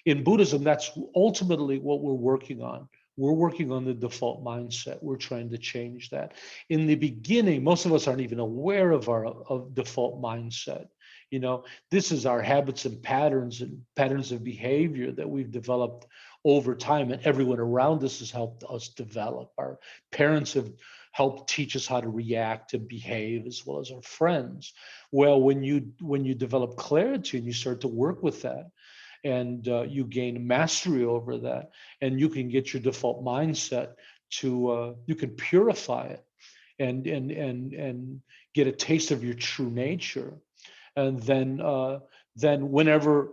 In Buddhism, that's ultimately what we're working on. We're working on the default mindset. We're trying to change that. In the beginning, most of us aren't even aware of our default mindset. You know, this is our habits and patterns of behavior that we've developed over time, and everyone around us has helped us develop. Our parents have helped teach us how to react and behave, as well as our friends. Well, when you develop clarity and you start to work with that, and you gain mastery over that, and you can get your default mindset to you can purify it and get a taste of your true nature, and then whenever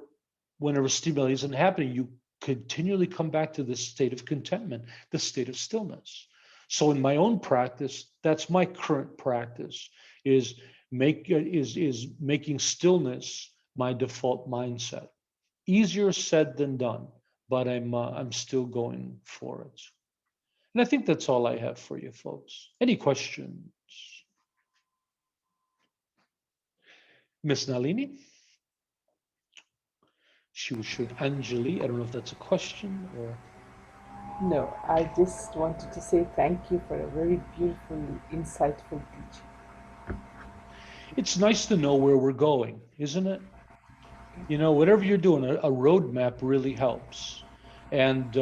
stimuli isn't happening, you continually come back to this state of contentment, the state of stillness. So in my own practice, that's my current practice, is making stillness my default mindset. Easier said than done, but I'm still going for it. And I think that's all I have for you folks. Any questions? Miss Nalini? She was showing Anjali. I don't know if that's a question or... No, I just wanted to say thank you for a very beautifully insightful teaching. It's nice to know where we're going, isn't it? You know, whatever you're doing, a roadmap really helps. And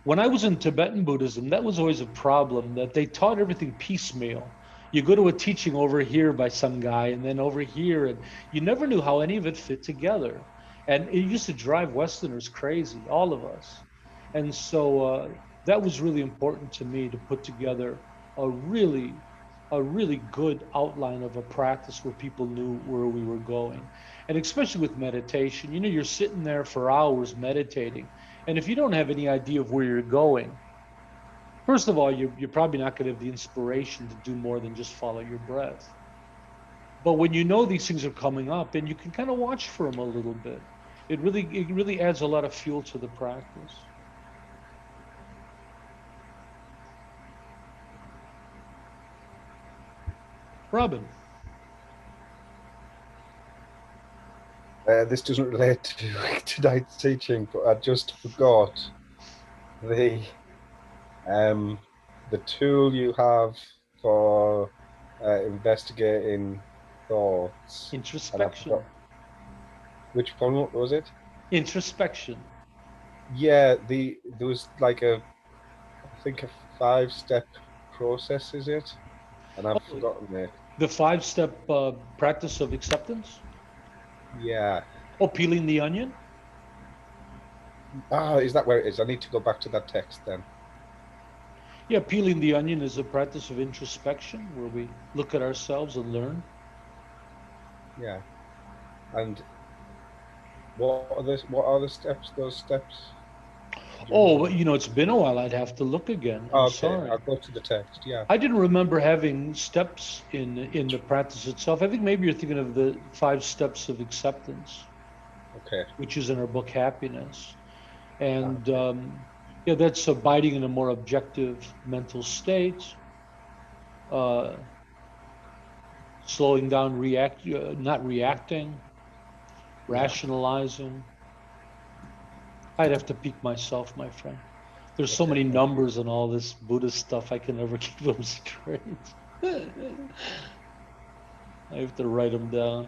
when I was in Tibetan Buddhism, that was always a problem, that they taught everything piecemeal. You go to a teaching over here by some guy and then over here, and you never knew how any of it fit together. And it used to drive Westerners crazy, all of us. And so that was really important to me, to put together a really good outline of a practice where people knew where we were going. And especially with meditation, you know, you're sitting there for hours meditating. And if you don't have any idea of where you're going, first of all, you're probably not going to have the inspiration to do more than just follow your breath. But when you know these things are coming up, and you can kind of watch for them a little bit, it really adds a lot of fuel to the practice. Robin. This doesn't relate to tonight's teaching, but I just forgot the tool you have for investigating thoughts. Introspection. Which one was it? Introspection. Yeah, there was like I think a 5-step process, is it? And I've forgotten it. The 5-step practice of acceptance? Yeah. Oh, peeling the onion? Ah, is that where it is? I need to go back to that text then. Yeah, peeling the onion is a practice of introspection where we look at ourselves and learn. Yeah. And what are the steps, those steps? Oh, you know, it's been a while. I'd have to look again. I'm sorry. I'll go to the text, yeah. I didn't remember having steps in the practice itself. I think maybe you're thinking of the 5 steps of acceptance. Okay. Which is in our book, Happiness. And yeah, that's abiding in a more objective mental state, slowing down, not reacting, rationalizing. I'd have to peek myself, my friend. There's so many numbers and all this Buddhist stuff, I can never keep them straight. I have to write them down.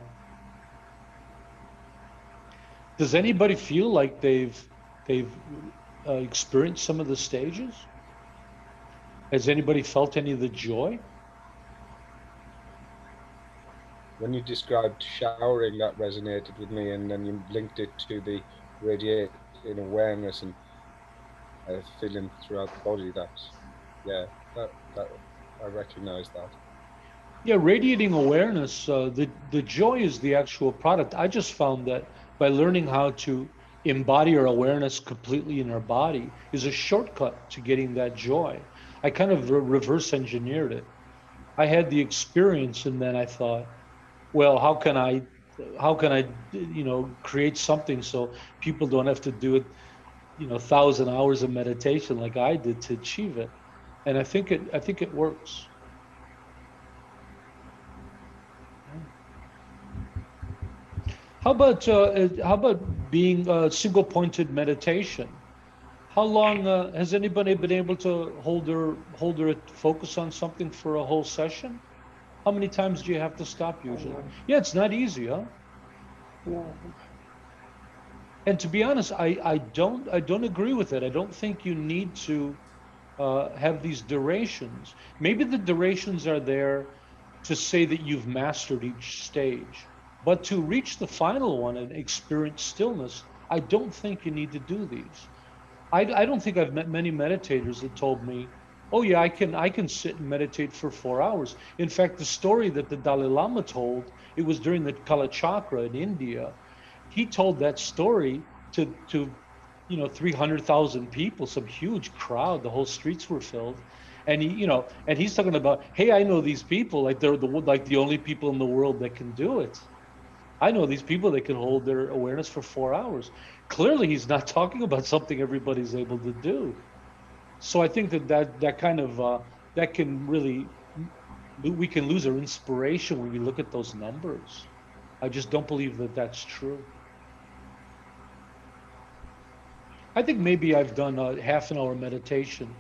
Does anybody feel like they've experienced some of the stages? Has anybody felt any of the joy? When you described showering, that resonated with me, and then you linked it to the radiating awareness and feeling throughout the body. That I recognize that. Yeah, radiating awareness, the joy is the actual product. I just found that by learning how to embody our awareness completely in our body is a shortcut to getting that joy. I kind of reverse engineered it. I had the experience, and then I thought, well, how can I, you know, create something so people don't have to do it, you know, 1,000 hours of meditation like I did to achieve it. And I think it works. How about being single-pointed meditation? How long has anybody been able to hold their focus on something for a whole session? How many times do you have to stop usually? Yeah, it's not easy, huh? Yeah. And to be honest, I don't agree with it. I don't think you need to have these durations. Maybe the durations are there to say that you've mastered each stage. But to reach the final one and experience stillness, I don't think you need to do these. I don't think I've met many meditators that told me, oh yeah, I can sit and meditate for 4 hours. In fact, the story that the Dalai Lama told, it was during the Kala Chakra in India. He told that story to you know, 300,000 people, some huge crowd, the whole streets were filled. And he's talking about, hey, I know these people, like they're the only people in the world that can do it. I know these people that can hold their awareness for 4 hours. Clearly, he's not talking about something everybody's able to do. So I think that kind of that can really, we can lose our inspiration when we look at those numbers. I just don't believe that that's true. I think maybe I've done a half an hour meditation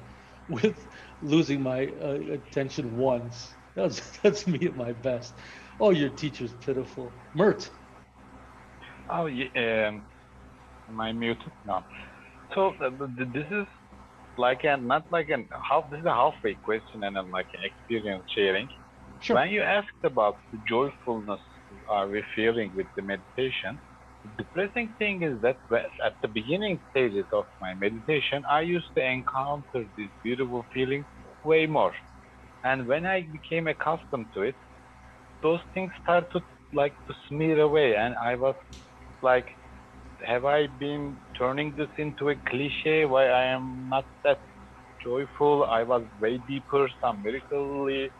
with losing my attention once. That's me at my best. Oh, your teacher's pitiful. Mert. Oh, yeah, am I muted? No. So this is like not like an half. This is a halfway question and like an experience sharing. Sure. When you asked about the joyfulness are we feeling with the meditation, the depressing thing is that at the beginning stages of my meditation, I used to encounter this beautiful feeling way more. And when I became accustomed to it, those things started like to smear away. And I was like, have I been turning this into a cliche why I am not that joyful? I was way deeper, some miraculously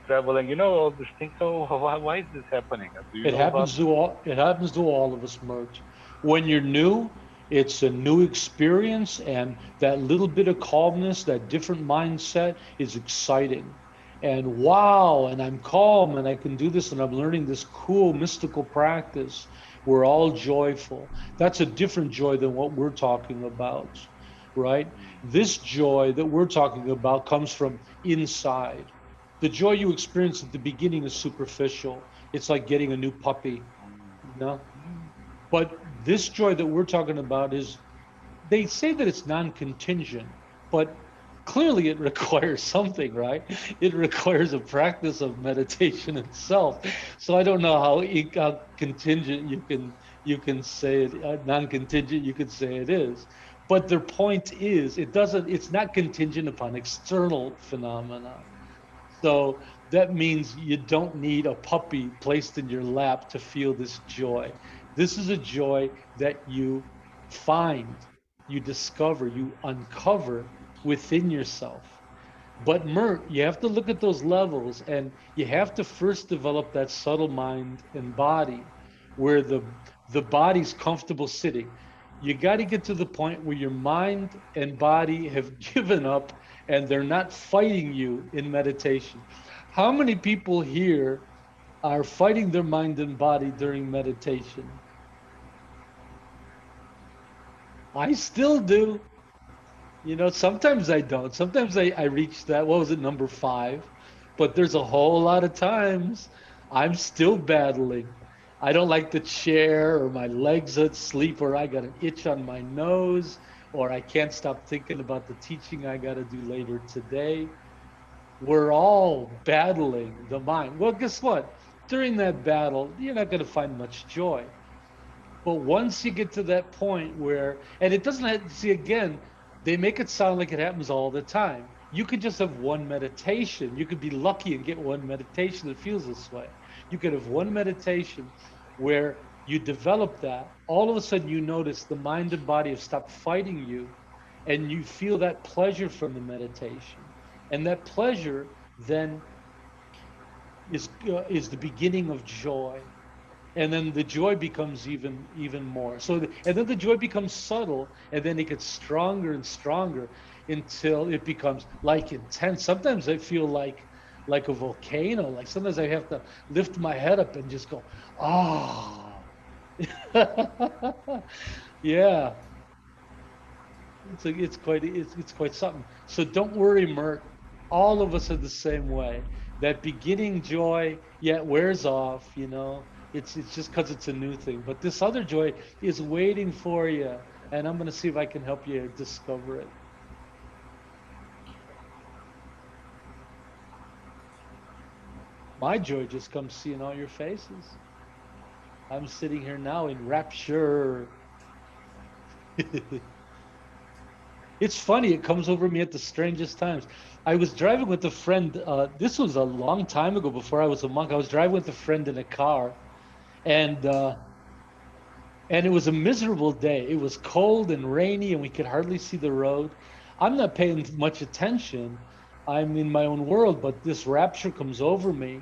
traveling, you know, all these things. So why is this happening? Do you It know happens to all. It happens to all of us, Mert. When you're new, it's a new experience, and that little bit of calmness, that different mindset, is exciting. And wow, and I'm calm, and I can do this, and I'm learning this cool mystical practice. We're all joyful. That's a different joy than what we're talking about, right? This joy that we're talking about comes from inside. The joy you experience at the beginning is superficial. It's like getting a new puppy, you know? But this joy that we're talking about is, they say that it's non-contingent, but clearly it requires something, right? It requires a practice of meditation itself. So I don't know how contingent you can say it, non-contingent you could say it is. But their point is, it's not contingent upon external phenomena. So that means you don't need a puppy placed in your lap to feel this joy. This is a joy that you find, you discover, you uncover within yourself. But Mert, you have to look at those levels, and you have to first develop that subtle mind and body where the body's comfortable sitting. You got to get to the point where your mind and body have given up and they're not fighting you in meditation. How many people here are fighting their mind and body during meditation? I still do. You know, sometimes I don't. Sometimes I reach that, what was it, number 5? But there's a whole lot of times I'm still battling. I don't like the chair, or my legs asleep, or I got an itch on my nose, or I can't stop thinking about the teaching I got to do later today. We're all battling the mind. Well, guess what? During that battle, you're not going to find much joy. But once you get to that point where, and it doesn't have, see, again, they make it sound like it happens all the time. You could just have one meditation. You could be lucky and get one meditation that feels this way. You could have one meditation where you develop that. All of a sudden, you notice the mind and body have stopped fighting you, and you feel that pleasure from the meditation. And that pleasure then is the beginning of joy. And then the joy becomes even more. So, and then the joy becomes subtle, and then it gets stronger and stronger until it becomes like intense. Sometimes I feel like a volcano. Like sometimes I have to lift my head up and just go, ah. Yeah. It's quite something. So don't worry, Mert. All of us are the same way. That beginning joy, yeah, it wears off, you know. It's just because it's a new thing. But this other joy is waiting for you. And I'm gonna see if I can help you discover it. My joy just comes seeing all your faces. I'm sitting here now in rapture. It's funny, it comes over me at the strangest times. I was driving with a friend, this was a long time ago before I was a monk. I was driving with a friend in a car, and it was a miserable day. It was cold and rainy, and we could hardly see the road. I'm not paying much attention. I'm in my own world, but this rapture comes over me,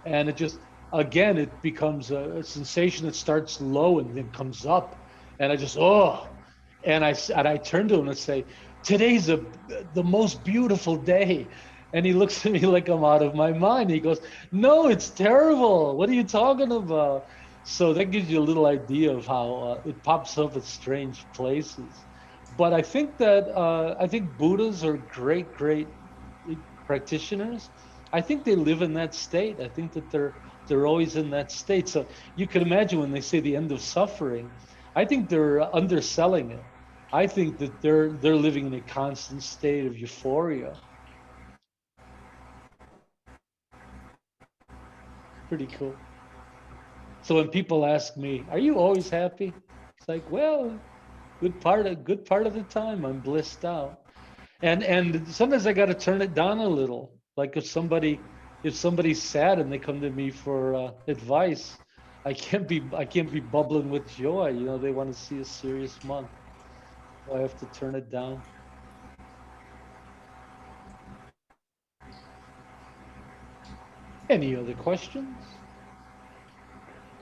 and it just, again, it becomes a sensation that starts low and then comes up. And I just, oh, and I turn to him and say, today's the most beautiful day. And he looks at me like I'm out of my mind. He goes, no, it's terrible. What are you talking about? So that gives you a little idea of how it pops up at strange places. But I think Buddhas are great practitioners. I think they live in that state. I think that they're always in that state. So you can imagine when they say the end of suffering, I think they're underselling it. I think that they're living in a constant state of euphoria. Pretty cool. So when people ask me, "Are you always happy?" It's like, well, good part of the time I'm blissed out. And sometimes I got to turn it down a little. Like if somebody's sad and they come to me for advice, I can't be bubbling with joy. You know, they want to see a serious monk. So I have to turn it down. Any other questions?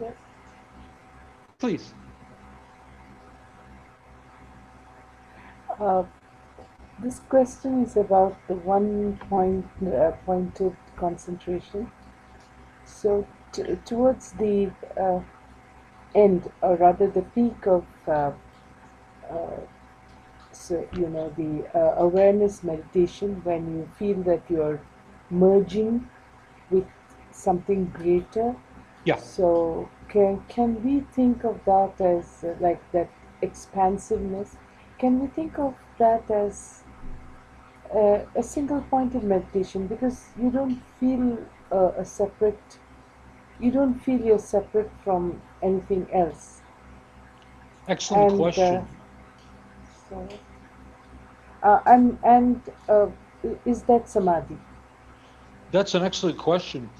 Yes. Please. Uh, this question is about the pointed concentration. So towards the end, or rather the peak of so the awareness meditation, when you feel that you're merging with something greater. Yeah. So can we think of that as like that expansiveness? Can we think of that as a single pointed meditation, because you don't feel you don't feel you're separate from anything else. Excellent And question. so and is that samadhi? That's an excellent question.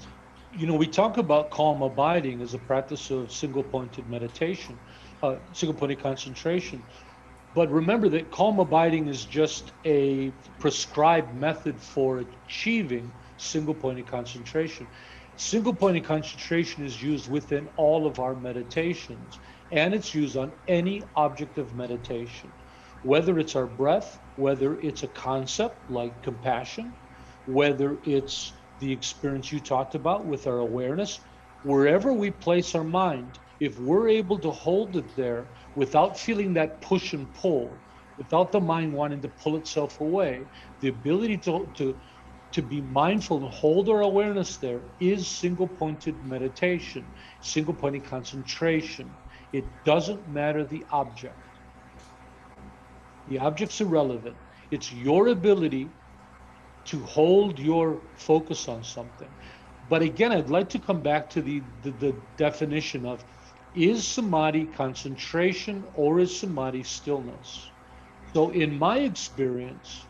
You know, we talk about calm abiding as a practice of single pointed meditation, single pointed concentration. But remember that calm abiding is just a prescribed method for achieving single pointed concentration. Single pointed concentration is used within all of our meditations, and it's used on any object of meditation, whether it's our breath, whether it's a concept like compassion, whether it's the experience you talked about with our awareness. Wherever we place our mind, if we're able to hold it there without feeling that push and pull, without the mind wanting to pull itself away, the ability to be mindful and hold our awareness there is single pointed meditation, single pointed concentration. It doesn't matter the object. The object's irrelevant. It's your ability to hold your focus on something. But again, I'd like to come back to the definition of, is samadhi concentration or is samadhi stillness? So in my experience,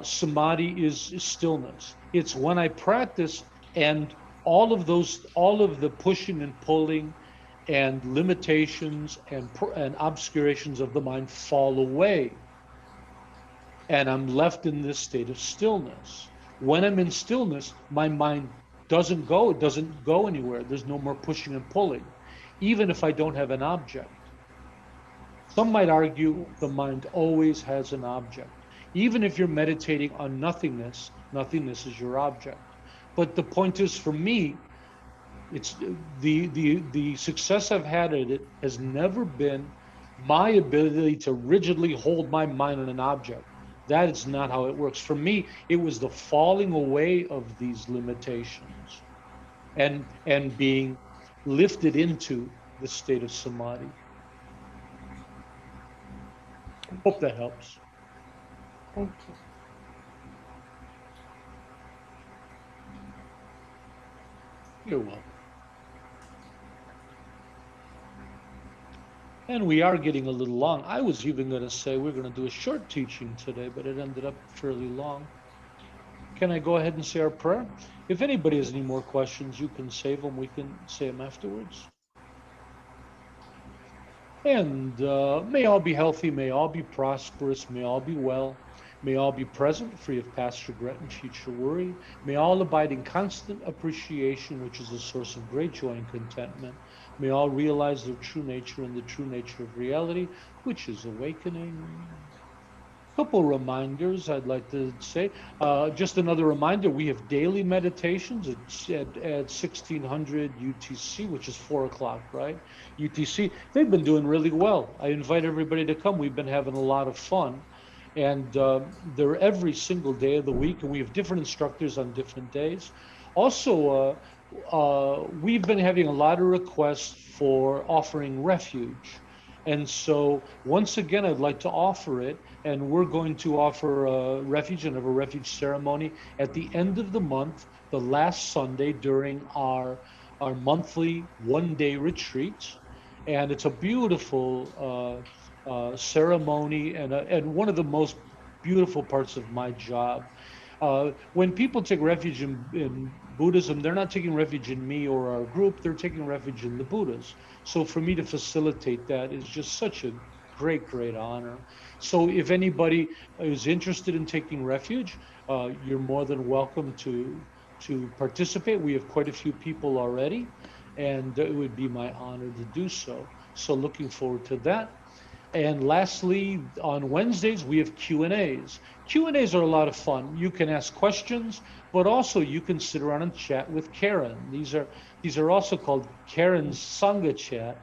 samadhi is stillness. It's when I practice and all of the pushing and pulling and limitations and obscurations of the mind fall away. And I'm left in this state of stillness. When I'm in stillness, my mind doesn't go anywhere. There's no more pushing and pulling, even if I don't have an object. Some might argue the Yes. mind always has an object. Even if you're meditating on nothingness, nothingness is your object. But the point is, for me, it's the success I've had at it has never been my ability to rigidly hold my mind on an object. That is not how it works. For me, it was the falling away of these limitations and being lifted into the state of samadhi. Hope that helps. Thank you. You're welcome. And we are getting a little long. I was even going to say we're going to do a short teaching today, but it ended up fairly long. Can I go ahead and say our prayer? If anybody has any more questions, you can save them. We can say them afterwards. And may all be healthy, may all be prosperous, may all be well. May all be present, free of past regret and future worry. May all abide in constant appreciation, which is a source of great joy and contentment. May all realize their true nature and the true nature of reality, which is awakening. Couple reminders I'd like to say. Just another reminder, we have daily meditations at 1600 UTC, which is 4 o'clock, right? UTC. They've been doing really well. I invite everybody to come. We've been having a lot of fun. And they're every single day of the week, and we have different instructors on different days. Also, we've been having a lot of requests for offering refuge. And so once again, I'd like to offer it, and we're going to offer a refuge and have a refuge ceremony at the end of the month, the last Sunday during our monthly one-day retreat. And it's a beautiful ceremony and one of the most beautiful parts of my job. When people take refuge in Buddhism, they're not taking refuge in me or our group, they're taking refuge in the Buddhas. So for me to facilitate that is just such a great, great honor. So if anybody is interested in taking refuge, you're more than welcome to participate. We have quite a few people already, and it would be my honor to do so. So looking forward to that. And lastly, on Wednesdays, we have Q&As. Q&As are a lot of fun. You can ask questions, but also you can sit around and chat with Karen. These are also called Karen's Sangha chat.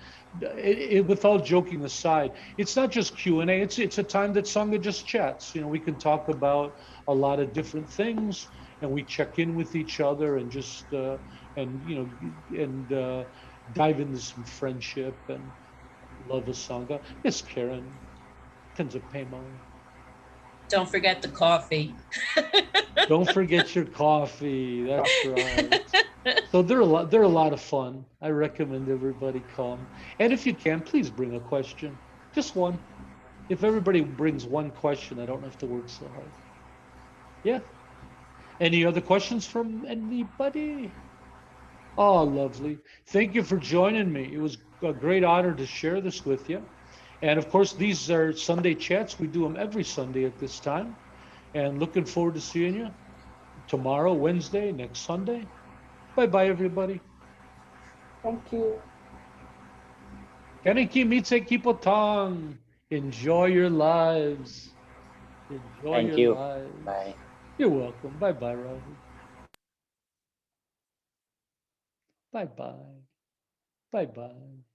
With all joking aside, it's not just Q&A. It's a time that Sangha just chats. You know, we can talk about a lot of different things, and we check in with each other and just dive into some friendship and love of Sangha. Yes, Karen. Tenzin Pemo. Don't forget the coffee. Don't forget your coffee. That's right. So they're a lot of fun. I recommend everybody come. And if you can, please bring a question. Just one. If everybody brings one question, I don't have to work so hard. Yeah. Any other questions from anybody? Oh, lovely. Thank you for joining me. It was a great honor to share this with you. And of course, these are Sunday chats. We do them every Sunday at this time. And looking forward to seeing you tomorrow, Wednesday, next Sunday. Bye-bye, everybody. Thank you. Kaneki mitse kipotang. Enjoy your lives. Enjoy Thank your you. lives. Bye. You're welcome. Bye-bye, Ravi. Bye-bye. Bye-bye.